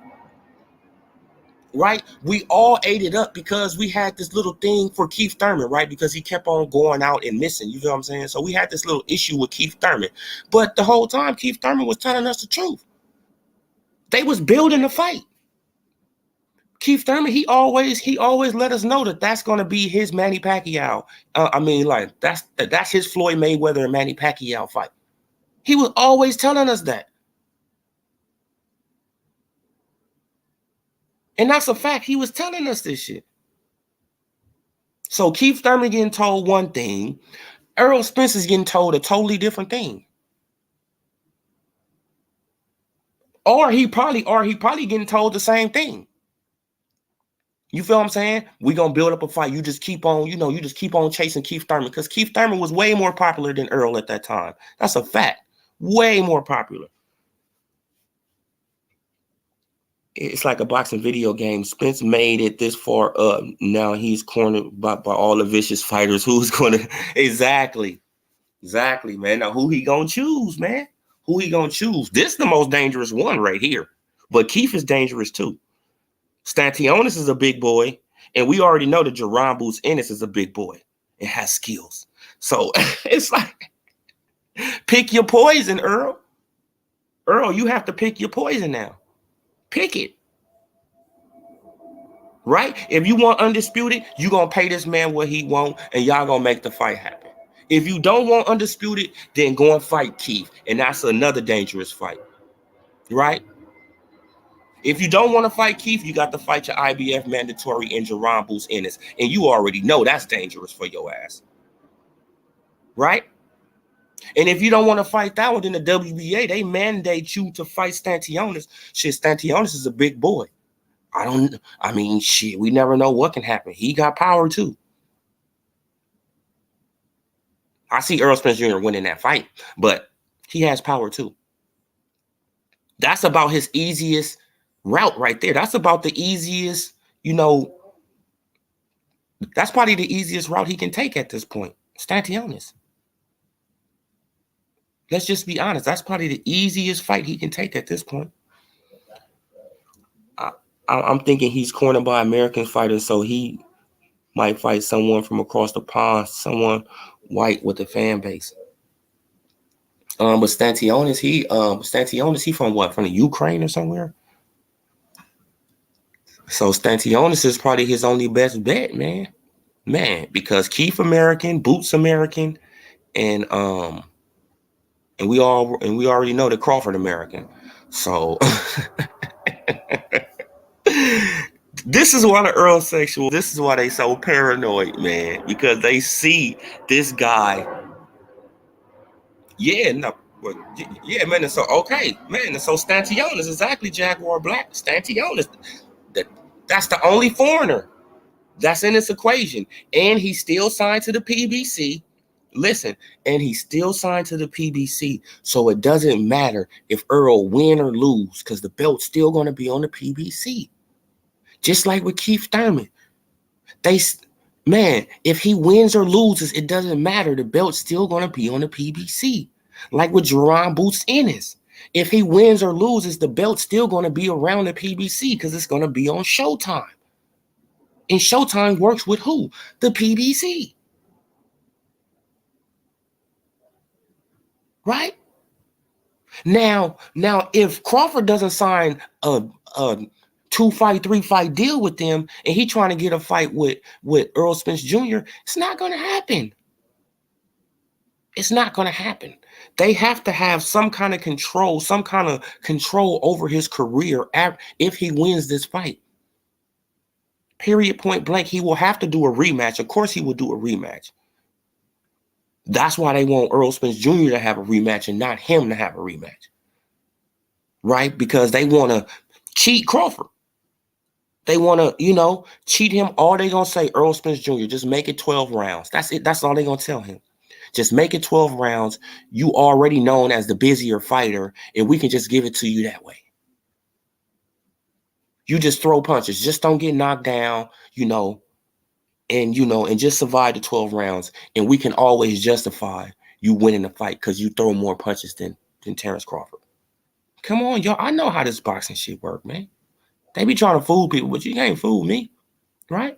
Speaker 1: Right? We all ate it up because we had this little thing for Keith Thurman, right? Because he kept on going out and missing. You feel what I'm saying? So we had this little issue with Keith Thurman. But the whole time, Keith Thurman was telling us the truth. They was building the fight. Keith Thurman, he always let us know that that's going to be his Manny Pacquiao. That's his Floyd Mayweather and Manny Pacquiao fight. He was always telling us that. And that's a fact. He was telling us this shit. So Keith Thurman getting told one thing, Earl Spence is getting told a totally different thing. Or he probably getting told the same thing. You feel what I'm saying? We're going to build up a fight. You just keep on, you just keep on chasing Keith Thurman because Keith Thurman was way more popular than Earl at that time. That's a fact. Way more popular. It's like a boxing video game. Spence made it this far up. Now he's cornered by all the vicious fighters. Who's going to... Exactly, man. Now, who he going to choose, man? Who he going to choose? This is the most dangerous one right here. But Keith is dangerous, too. Stantionis is a big boy. And we already know that Jerron Boots Ennis is a big boy and has skills. So, it's like, pick your poison, Earl. Earl, you have to pick your poison now. Pick it. Right? If you want undisputed, you're going to pay this man what he want, and y'all going to make the fight happen. If you don't want undisputed, then go and fight Keith, and that's another dangerous fight. Right? If you don't want to fight Keith, you got to fight your IBF mandatory and Jerron Boots Ennis, and you already know that's dangerous for your ass. Right? And if you don't want to fight that one, then the WBA, they mandate you to fight Stantionis. Shit, Stantionis is a big boy. Shit, we never know what can happen. He got power too. I see Earl Spence Jr. winning that fight, but he has power too. That's about his easiest route right there. That's about the easiest, that's probably the easiest route he can take at this point. Stantionis. Let's just be honest. That's probably the easiest fight he can take at this point. I'm thinking he's cornered by American fighters, so he might fight someone from across the pond, someone white with a fan base. But Stantionis, he from what? From the Ukraine or somewhere? So Stantionis is probably his only best bet, man. Man, because Keith American, Boots American, and we already know that Crawford American. So this is why the Earl sexual. This is why they so paranoid, man, because they see this guy. Yeah, no, yeah, man. So okay, man. So Stantionis, exactly, Jaguar Black. Stantionis, that's the only foreigner that's in this equation, and he's still signed to the PBC. Listen, and he's still signed to the PBC, so it doesn't matter if Earl win or lose, because the belt's still going to be on the PBC. Just like with Keith Thurman. If he wins or loses, it doesn't matter. The belt's still going to be on the PBC. Like with Jerron Boots Ennis. If he wins or loses, the belt's still going to be around the PBC because it's going to be on Showtime. And Showtime works with who? The PBC. Right? Now, if Crawford doesn't sign a 2 2-fight, 3-fight deal with them, and he trying to get a fight with Earl Spence Jr., it's not going to happen. It's not going to happen. They have to have some kind of control over his career if he wins this fight. Period, point blank. He will have to do a rematch. Of course, he will do a rematch. That's why they want Earl Spence Jr. to have a rematch and not him to have a rematch. Right? Because they want to cheat Crawford. They want to, cheat him. All they going to say, Earl Spence Jr., just make it 12 rounds. That's it. That's all they going to tell him. Just make it 12 rounds. You already known as the busier fighter, and we can just give it to you that way. You just throw punches. Just don't get knocked down, and just survive the 12 rounds. And we can always justify you winning the fight because you throw more punches than Terrence Crawford. Come on, y'all. I know how this boxing shit work, man. They be trying to fool people, but you can't fool me, right?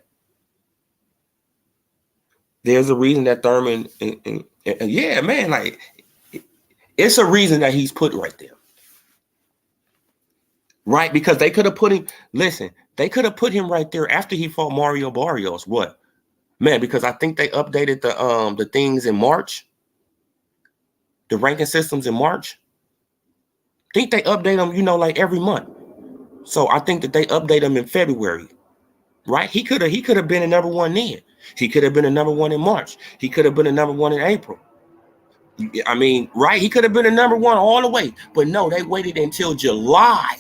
Speaker 1: There's a reason that Thurman, yeah, man, like, it's a reason that he's put right there. Right? Because they could have put him, they could have put him right there after he fought Mario Barrios. What? Man, because I think they updated the things in March. The ranking systems in March. I think they update them, like every month. So I think that they update them in February. Right? He could have been a number one then. He could have been a number one in March. He could have been a number one in April. I mean, right? He could have been a number one all the way. But no, they waited until July.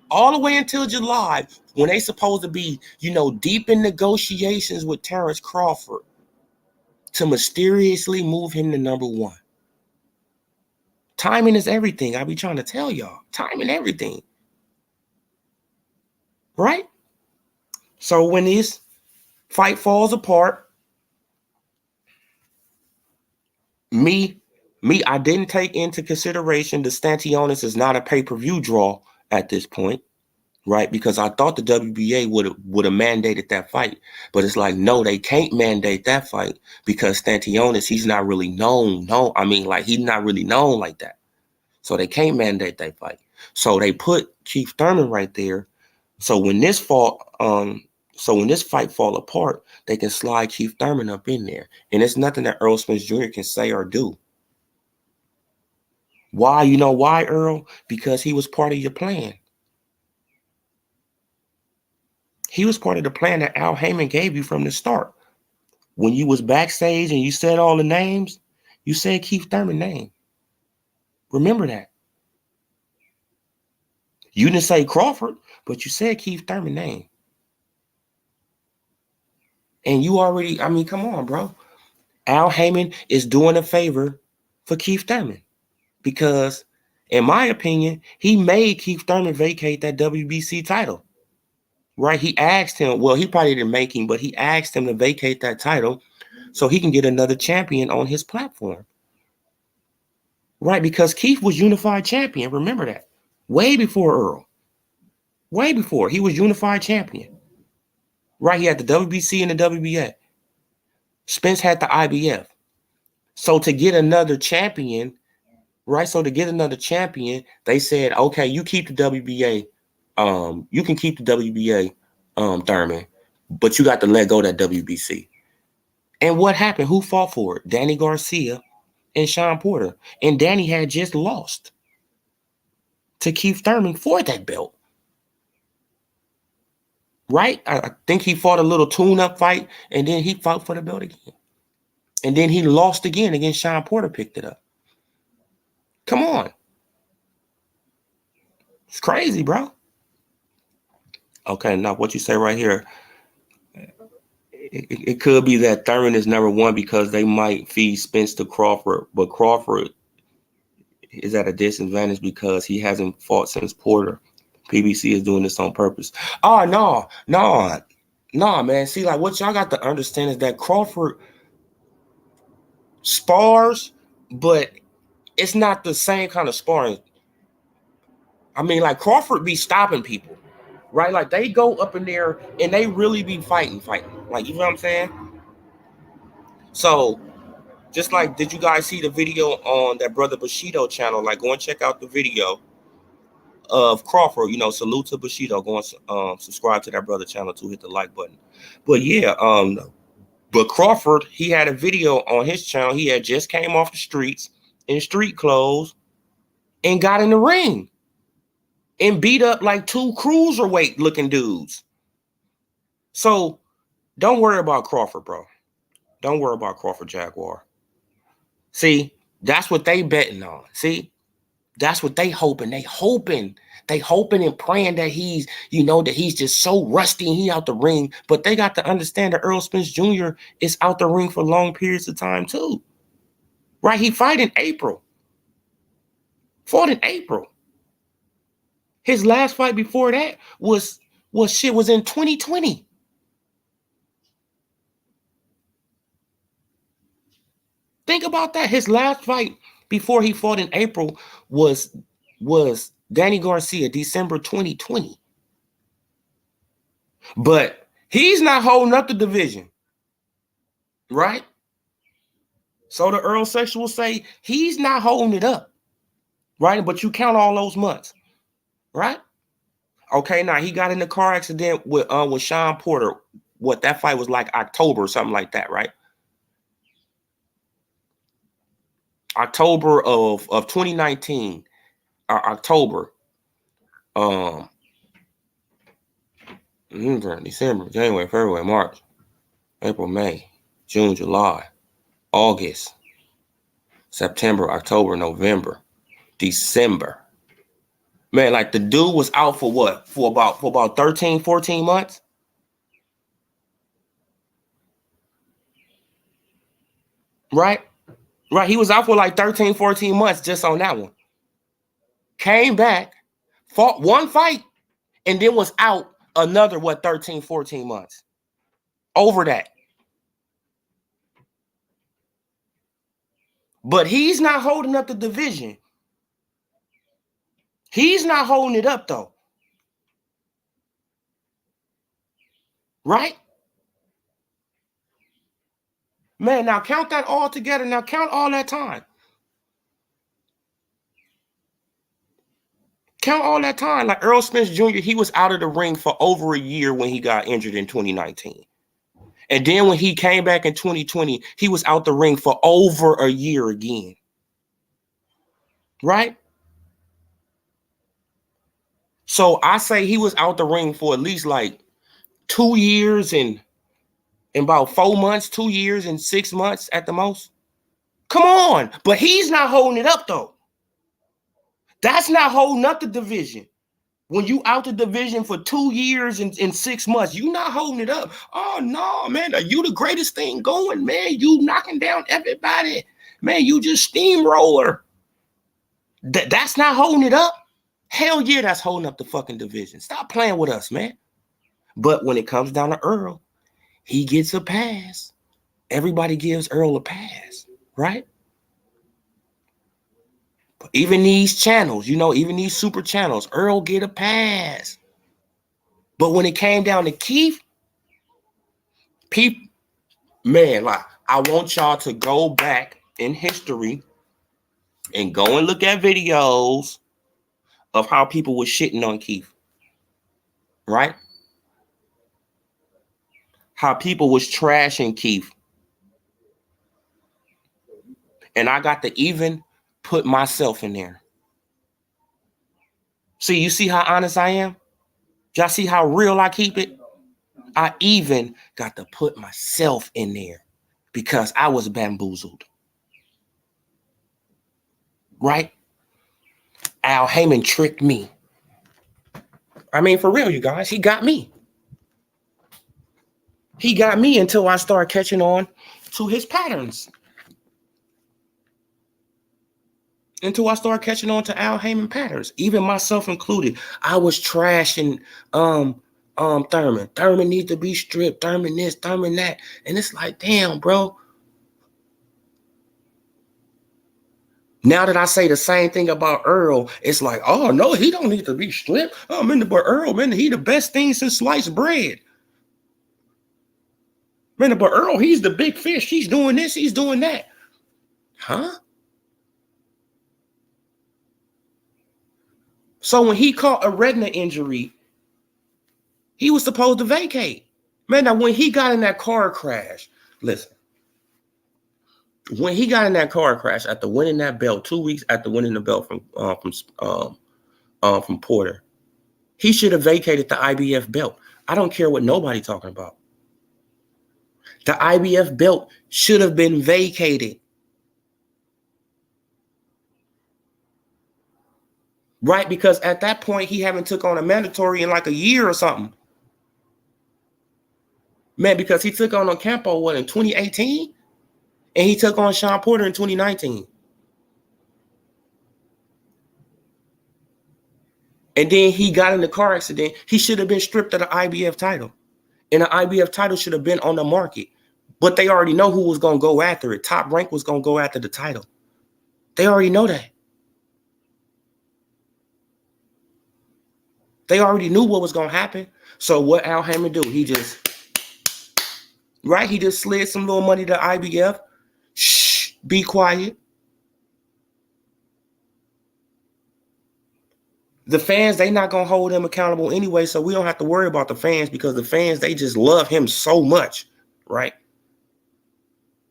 Speaker 1: All the way until July, when they supposed to be, deep in negotiations with Terrence Crawford to mysteriously move him to number one. Timing is everything. I be trying to tell y'all. Timing everything. Right? So when this fight falls apart, I didn't take into consideration the Stantionis is not a pay-per-view draw at this point. Right, because I thought the WBA would have mandated that fight, but it's like, no, they can't mandate that fight because Stantionis, he's not really known. No, I mean, like, he's not really known like that, so they can't mandate that fight. So they put Keith Thurman right there. So when this fight fall apart, they can slide Keith Thurman up in there, and it's nothing that Earl Spence Jr. can say or do. Why? You know why, Earl? Because he was part of your plan. He was part of the plan that Al Heyman gave you from the start. When you was backstage and you said all the names, you said Keith Thurman's name. Remember that. You didn't say Crawford, but you said Keith Thurman's name. And you already, I mean, come on, bro. Al Heyman is doing a favor for Keith Thurman because, in my opinion, he made Keith Thurman vacate that WBC title. Right? He asked him, well, he probably didn't make him, but he asked him to vacate that title so he can get another champion on his platform. Right? Because Keith was unified champion. Remember that. Way before Earl. Way before. He was unified champion. Right? He had the WBC and the WBA. Spence had the IBF. So to get another champion, right? So to get another champion, they said, okay, you keep the WBA. You can keep the WBA, Thurman, but you got to let go of that WBC. And what happened? Who fought for it? Danny Garcia and Sean Porter. And Danny had just lost to Keith Thurman for that belt. Right? I think he fought a little tune-up fight, and then he fought for the belt again. And then he lost again against Sean Porter, picked it up. Come on. It's crazy, bro. Okay, now what you say right here, it could be that Thurman is number one because they might feed Spence to Crawford, but Crawford is at a disadvantage because he hasn't fought since Porter. PBC is doing this on purpose. Oh, no, man. See, like, what y'all got to understand is that Crawford spars, but it's not the same kind of sparring. I mean, like, Crawford be stopping people. Right? Like, they go up in there and they really be fighting. Like, you know what I'm saying? So, just like, did you guys see the video on that Brother Bushido channel? Like, go and check out the video of Crawford, you know, salute to Bushido. Go and subscribe to that brother channel too. Hit the like button. But yeah, but Crawford, he had a video on his channel. He had just came off the streets in street clothes and got in the ring and beat up like 2 cruiserweight looking dudes. So don't worry about Crawford, bro. Don't worry about Crawford Jaguar. See, that's what they betting on. See, that's what they hoping. They hoping and praying that he's, you know, that he's just so rusty and he out the ring. But they got to understand that Earl Spence Jr. is out the ring for long periods of time too. Right? He fought in April. His last fight before that was in 2020. Think about that. His last fight before he fought in April was Danny Garcia, December 2020. But he's not holding up the division, right? So the Earl section will say he's not holding it up, right? But you count all those months, right? Okay, now he got in the car accident with Sean Porter. What, that fight was like October or something like that, right? October of 2019, October, December, January, February, March, April, May, June, July, August, September, October, November, December. Man, like the dude was out for what? For about 13, 14 months. Right? Right. He was out for like 13, 14 months just on that one. Came back, fought one fight, and then was out another, 13, 14 months. Over that. But he's not holding up the division. He's not holding it up, though. Right? Man, now count that all together. Now count all that time. Count all that time. Like Earl Spence Jr., he was out of the ring for over a year when he got injured in 2019. And then when he came back in 2020, he was out the ring for over a year again. Right? So I say he was out the ring for at least like 2 years and about 4 months, 2 years and 6 months at the most. Come on. But he's not holding it up, though. That's not holding up the division. When you out the division for 2 years and 6 months, you not holding it up. Oh, no, man. You the greatest thing going, man. You knocking down everybody. Man, you just steamroller. That's not holding it up. Hell yeah, that's holding up the fucking division. Stop playing with us, man. But when it comes down to Earl, he gets a pass. Everybody gives Earl a pass, right? But even these channels, you know, even these super channels, Earl get a pass. But when it came down to Keith, people, man, like, I want y'all to go back in history and go and look at videos of how people were shitting on Keith, right? How people was trashing Keith. And I got to even put myself in there. See, you see how honest I am? Y'all see how real I keep it? I even got to put myself in there because I was bamboozled. Right? Al Heyman tricked me. I mean, for real, you guys, he got me. He got me until I started catching on to his patterns. Until I started catching on to Al Heyman patterns, even myself included. I was trashing Thurman. Thurman needs to be stripped. Thurman this, Thurman that. And it's like, damn, bro. Now that I say the same thing about Earl, it's like, oh, no, he don't need to be stripped. Oh, man, but Earl, man, he the best thing since sliced bread. Man, but Earl, he's the big fish. He's doing this, he's doing that. Huh? So when he caught a retina injury, he was supposed to vacate. Man, now when he got in that car crash, listen, when he got in that car crash after winning that belt, 2 weeks after winning the belt from Porter, he should have vacated the IBF belt. I don't care what nobody talking about. The IBF belt should have been vacated. Right? Because at that point, he haven't took on a mandatory in like a year or something. Man, because he took on Ocampo, in 2018? And he took on Sean Porter in 2019. And then he got in the car accident. He should have been stripped of the IBF title. And the IBF title should have been on the market. But they already know who was going to go after it. Top Rank was going to go after the title. They already know that. They already knew what was going to happen. So what Al Hammond do? He just slid some little money to IBF. Shh, be quiet. The fans, they not going to hold him accountable anyway, so we don't have to worry about the fans because the fans, they just love him so much, right?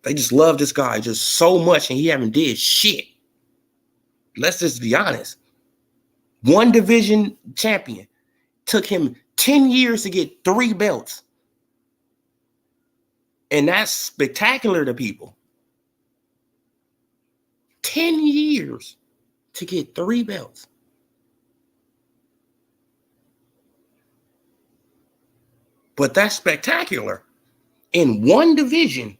Speaker 1: They just love this guy just so much, and he haven't did shit. Let's just be honest. One division champion. Took him 10 years to get 3 belts. And that's spectacular to people. 10 years to get 3 belts. But that's spectacular. In one division.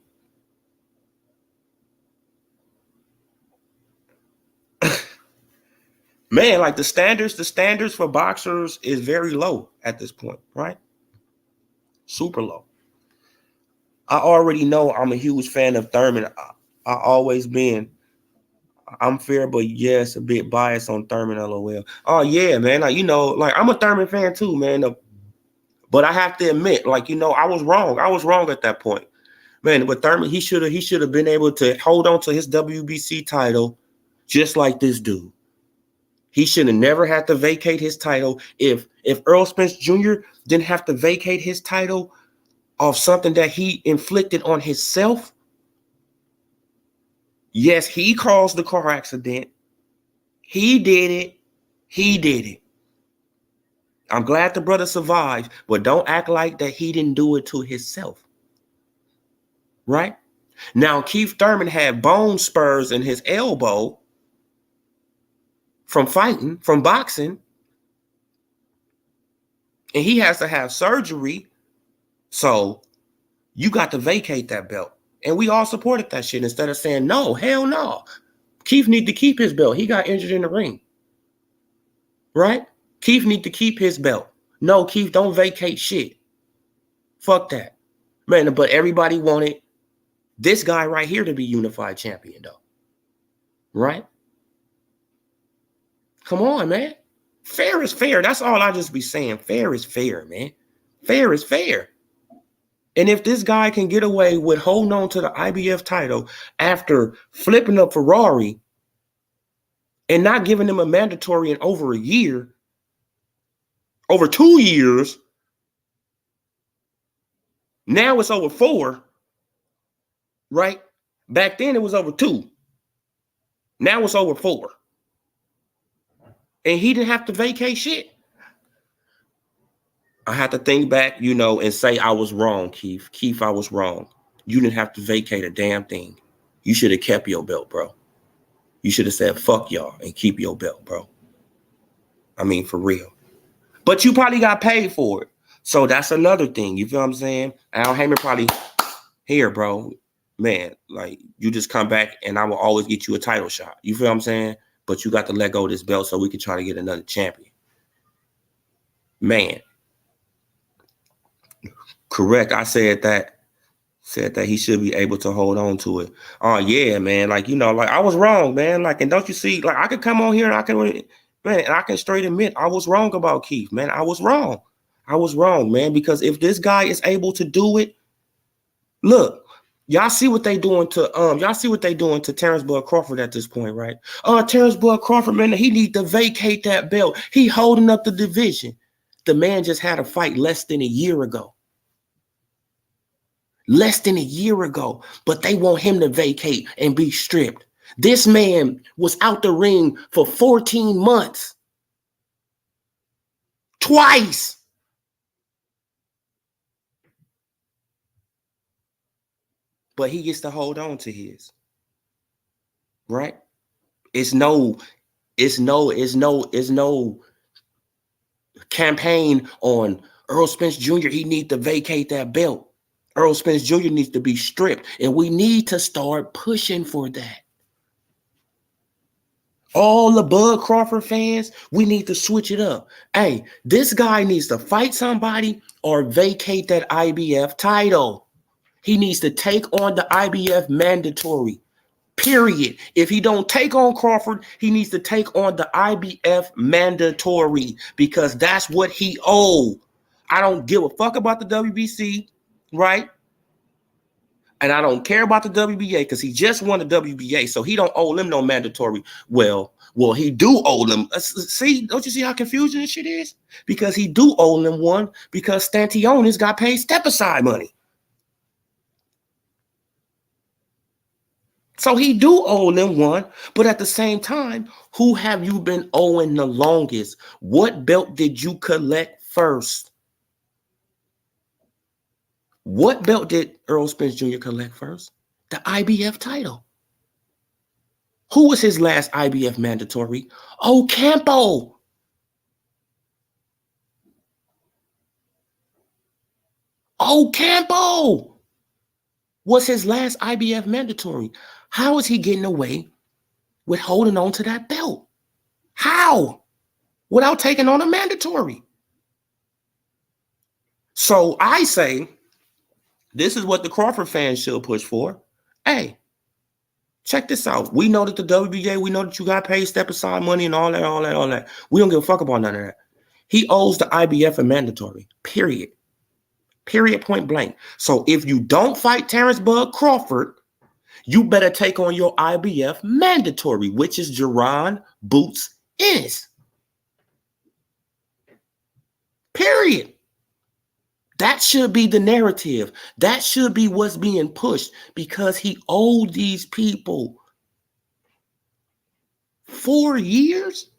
Speaker 1: Man, like the standards for boxers is very low at this point, right? Super low. I already know I'm a huge fan of Thurman. I always been. I'm fair, but yes, a bit biased on Thurman, LOL. Oh, yeah, man. Like, I'm a Thurman fan too, man. But I have to admit, I was wrong. I was wrong at that point. Man, but Thurman, he should have been able to hold on to his WBC title just like this dude. He should have never had to vacate his title. If Earl Spence Jr. didn't have to vacate his title of something that he inflicted on himself, yes, he caused the car accident. He did it. He did it. I'm glad the brother survived, but don't act like that he didn't do it to himself. Right? Now, Keith Thurman had bone spurs in his elbow from fighting, from boxing, and he has to have surgery. So you got to vacate that belt. And we all supported that shit instead of saying, no, hell no. Keith need to keep his belt. He got injured in the ring. Right? Keith need to keep his belt. No, Keith, don't vacate shit. Fuck that. Man, but everybody wanted this guy right here to be unified champion, though. Right? Come on, man. Fair is fair. That's all I just be saying. Fair is fair, man. Fair is fair. And if this guy can get away with holding on to the IBF title after flipping a Ferrari and not giving him a mandatory in over a year, over 2 years, now it's over 4, right? Back then it was over 2. Now it's over 4. And he didn't have to vacate shit. I have to think back, and say I was wrong, Keith. Keith, I was wrong. You didn't have to vacate a damn thing. You should have kept your belt, bro. You should have said, fuck y'all, and keep your belt, bro. I mean, for real. But you probably got paid for it. So that's another thing. You feel what I'm saying? Al Hammond probably, here, bro. Man, like, you just come back, and I will always get you a title shot. You feel what I'm saying? But you got to let go of this belt so we can try to get another champion. Man. Correct. I said that he should be able to hold on to it. Oh, yeah, man. Like, I was wrong, man. Like, and don't you see, like, I could come on here and I can straight admit I was wrong about Keith, man. I was wrong. I was wrong, man, because if this guy is able to do it, look, Y'all see what they doing to Terrence Bud Crawford at this point, right? Terrence Bud Crawford, man, he need to vacate that belt. He holding up the division. The man just had a fight less than a year ago. Less than a year ago, but they want him to vacate and be stripped. This man was out the ring for 14 months. Twice. But he gets to hold on to his. Right? It's no campaign on Earl Spence Jr. He needs to vacate that belt. Earl Spence Jr. needs to be stripped. And we need to start pushing for that. All the Bud Crawford fans, we need to switch it up. Hey, this guy needs to fight somebody or vacate that IBF title. He needs to take on the IBF mandatory. Period. If he don't take on Crawford, he needs to take on the IBF mandatory because that's what he owed. I don't give a fuck about the WBC, right? And I don't care about the WBA because he just won the WBA, so he don't owe them no mandatory. Well, he do owe them. See, don't you see how confusing this shit is? Because he do owe them one because Stantionis got paid step-aside money. So he do owe them one, but at the same time, who have you been owing the longest? What belt did you collect first? What belt did Earl Spence Jr. collect first? The IBF title. Who was his last IBF mandatory? Ocampo. Ocampo was his last IBF mandatory. How is he getting away with holding on to that belt? How? Without taking on a mandatory. So I say, this is what the Crawford fans should push for. Hey, check this out. We know that the WBA, we know that you got paid step-aside money and all that. We don't give a fuck about none of that. He owes the IBF a mandatory, period. Period, point blank. So if you don't fight Terrence Bud Crawford, you better take on your IBF mandatory, which is Jaron Boots Ennis. Period. That should be the narrative. That should be what's being pushed because he owed these people 4 years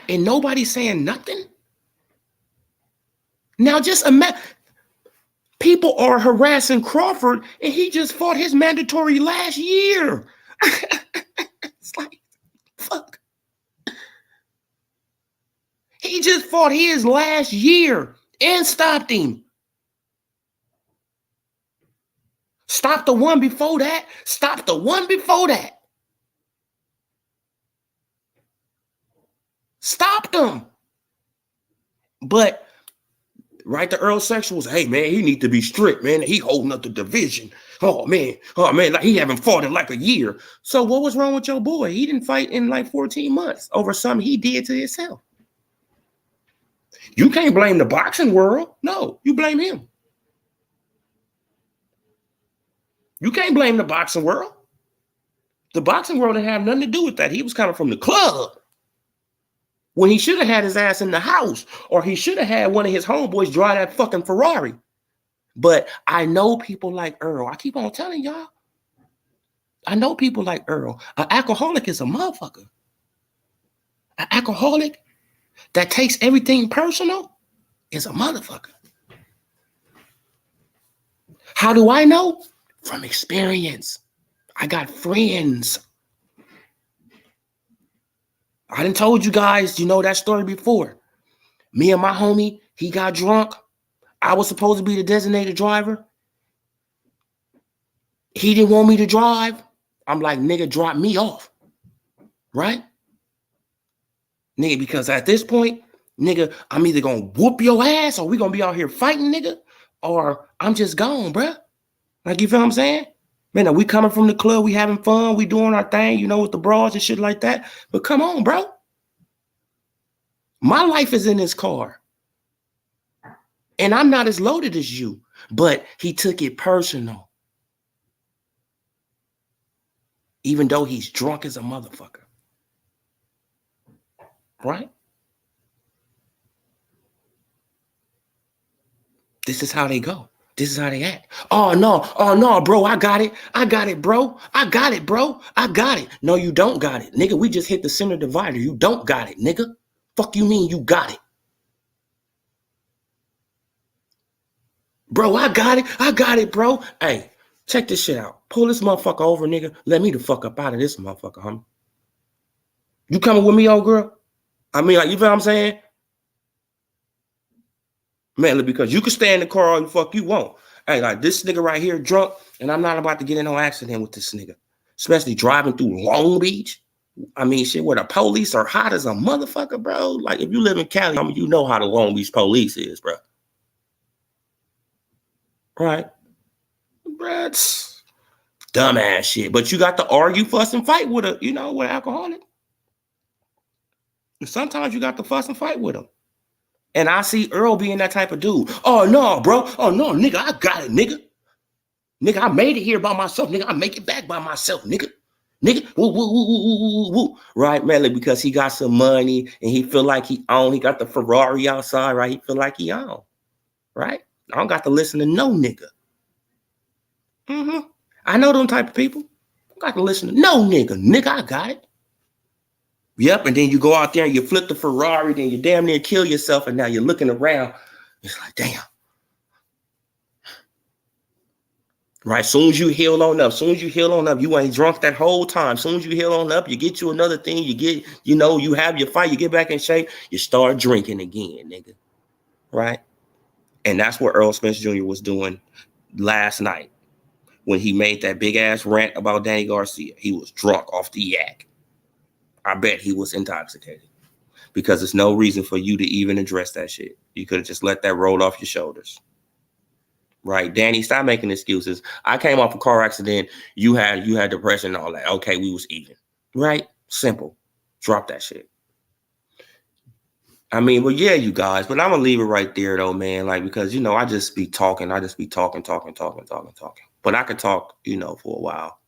Speaker 1: and nobody's saying nothing. Now just imagine. People are harassing Crawford, and he just fought his mandatory last year. It's like, fuck. He just fought his last year and stopped him. Stop the one before that. Stop the one before that. Stopped them. But right, the Earl sexuals, hey man, he need to be strict, man. He holding up the division. Oh man, like he haven't fought in like a year. So what was wrong with your boy? He didn't fight in like 14 months over something he did to himself. You can't blame the boxing world. No, you blame him. You can't blame the boxing world. The boxing world didn't have nothing to do with that. He was coming from the club. When he should have had his ass in the house, or he should have had one of his homeboys drive that fucking Ferrari. But I know people like Earl. I keep on telling y'all. I know people like Earl. An alcoholic is a motherfucker. An alcoholic that takes everything personal is a motherfucker. How do I know? From experience. I got friends. I done told you guys, you know that story before. Me and my homie, he got drunk. I was supposed to be the designated driver. He didn't want me to drive. I'm like, nigga, drop me off. Right? Nigga, because at this point, nigga, I'm either going to whoop your ass or we going to be out here fighting, nigga, or I'm just gone, bruh. Like, you feel what I'm saying? Man, we coming from the club, we having fun, we doing our thing, you know, with the bras and shit like that. But come on, bro. My life is in this car. And I'm not as loaded as you. But he took it personal. even though he's drunk as a motherfucker. Right? This is how they go. This is how they act. Oh no, bro, I got it, bro. I got it. No, you don't got it. Nigga, we just hit the center divider. You don't got it, nigga. Fuck you mean you got it? Bro, I got it, bro. Hey, check this shit out. Pull this motherfucker over, nigga. Let me the fuck up out of this motherfucker, homie. You coming with me, old girl? I mean, like, you feel what I'm saying? Man, because you can stay in the car all the fuck you want. Hey, like, this nigga right here drunk, and I'm not about to get in no accident with this nigga. Especially driving through Long Beach. I mean, shit, where the police are hot as a motherfucker, bro. Like, if you live in Cali, I mean, you know how the Long Beach police is, bro. Right? Bro, it's dumbass shit. But you got to argue, fuss, and fight with with an alcoholic. And sometimes you got to fuss and fight with him. And I see Earl being that type of dude. Oh, no, bro. Oh, no, nigga, I got it, nigga. Nigga, I made it here by myself. Nigga, I make it back by myself, nigga. Nigga, woo, woo, woo, woo, woo, woo. Right, man, because he got some money and he feel like he own. He got the Ferrari outside, right? He feel like he own, right? I don't got to listen to no nigga. I know them type of people. I don't got to listen to no nigga. Nigga, I got it. Yep, and then you go out there and you flip the Ferrari, then you damn near kill yourself, and now you're looking around. It's like, damn. Right, soon as you heal on up, you ain't drunk that whole time. Soon as you heal on up, you get you another thing, you get, you have your fight, you get back in shape, you start drinking again, nigga. Right? And that's what Earl Spence Jr. was doing last night when he made that big ass rant about Danny Garcia. He was drunk off the yak. I bet he was intoxicated because there's no reason for you to even address that shit. You could have just let that roll off your shoulders. Right, Danny, stop making excuses. I came off a car accident. You had depression and all that. Okay, we was even. Right? Simple. Drop that shit. I mean, well, yeah, you guys, but I'm gonna leave it right there though, man. Like, because I just be talking. I just be talking. But I could talk, for a while.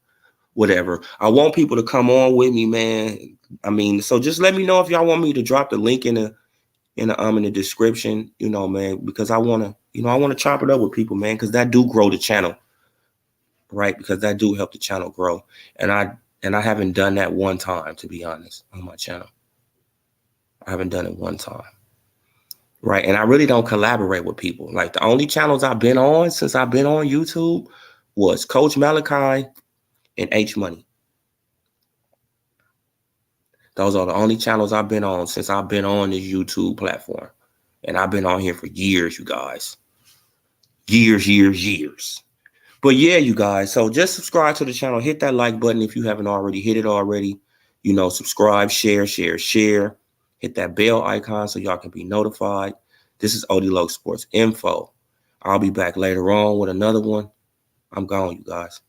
Speaker 1: Whatever. I want people to come on with me, man. I mean, so just let me know if y'all want me to drop the link in the description, man, because I want to chop it up with people, man, because that do grow the channel, right? Because that do help the channel grow. And I haven't done that one time, to be honest, on my channel. I haven't done it one time. Right. And I really don't collaborate with people. Like, the only channels I've been on since I've been on YouTube was Coach Malachi and H Money. Those are the only channels I've been on since I've been on this YouTube platform. And I've been on here for years, you guys. Years. But yeah, you guys. So just subscribe to the channel. Hit that like button if you haven't already. Hit it already. Subscribe, share. Hit that bell icon so y'all can be notified. This is OD Loc Sports Info. I'll be back later on with another one. I'm gone, you guys.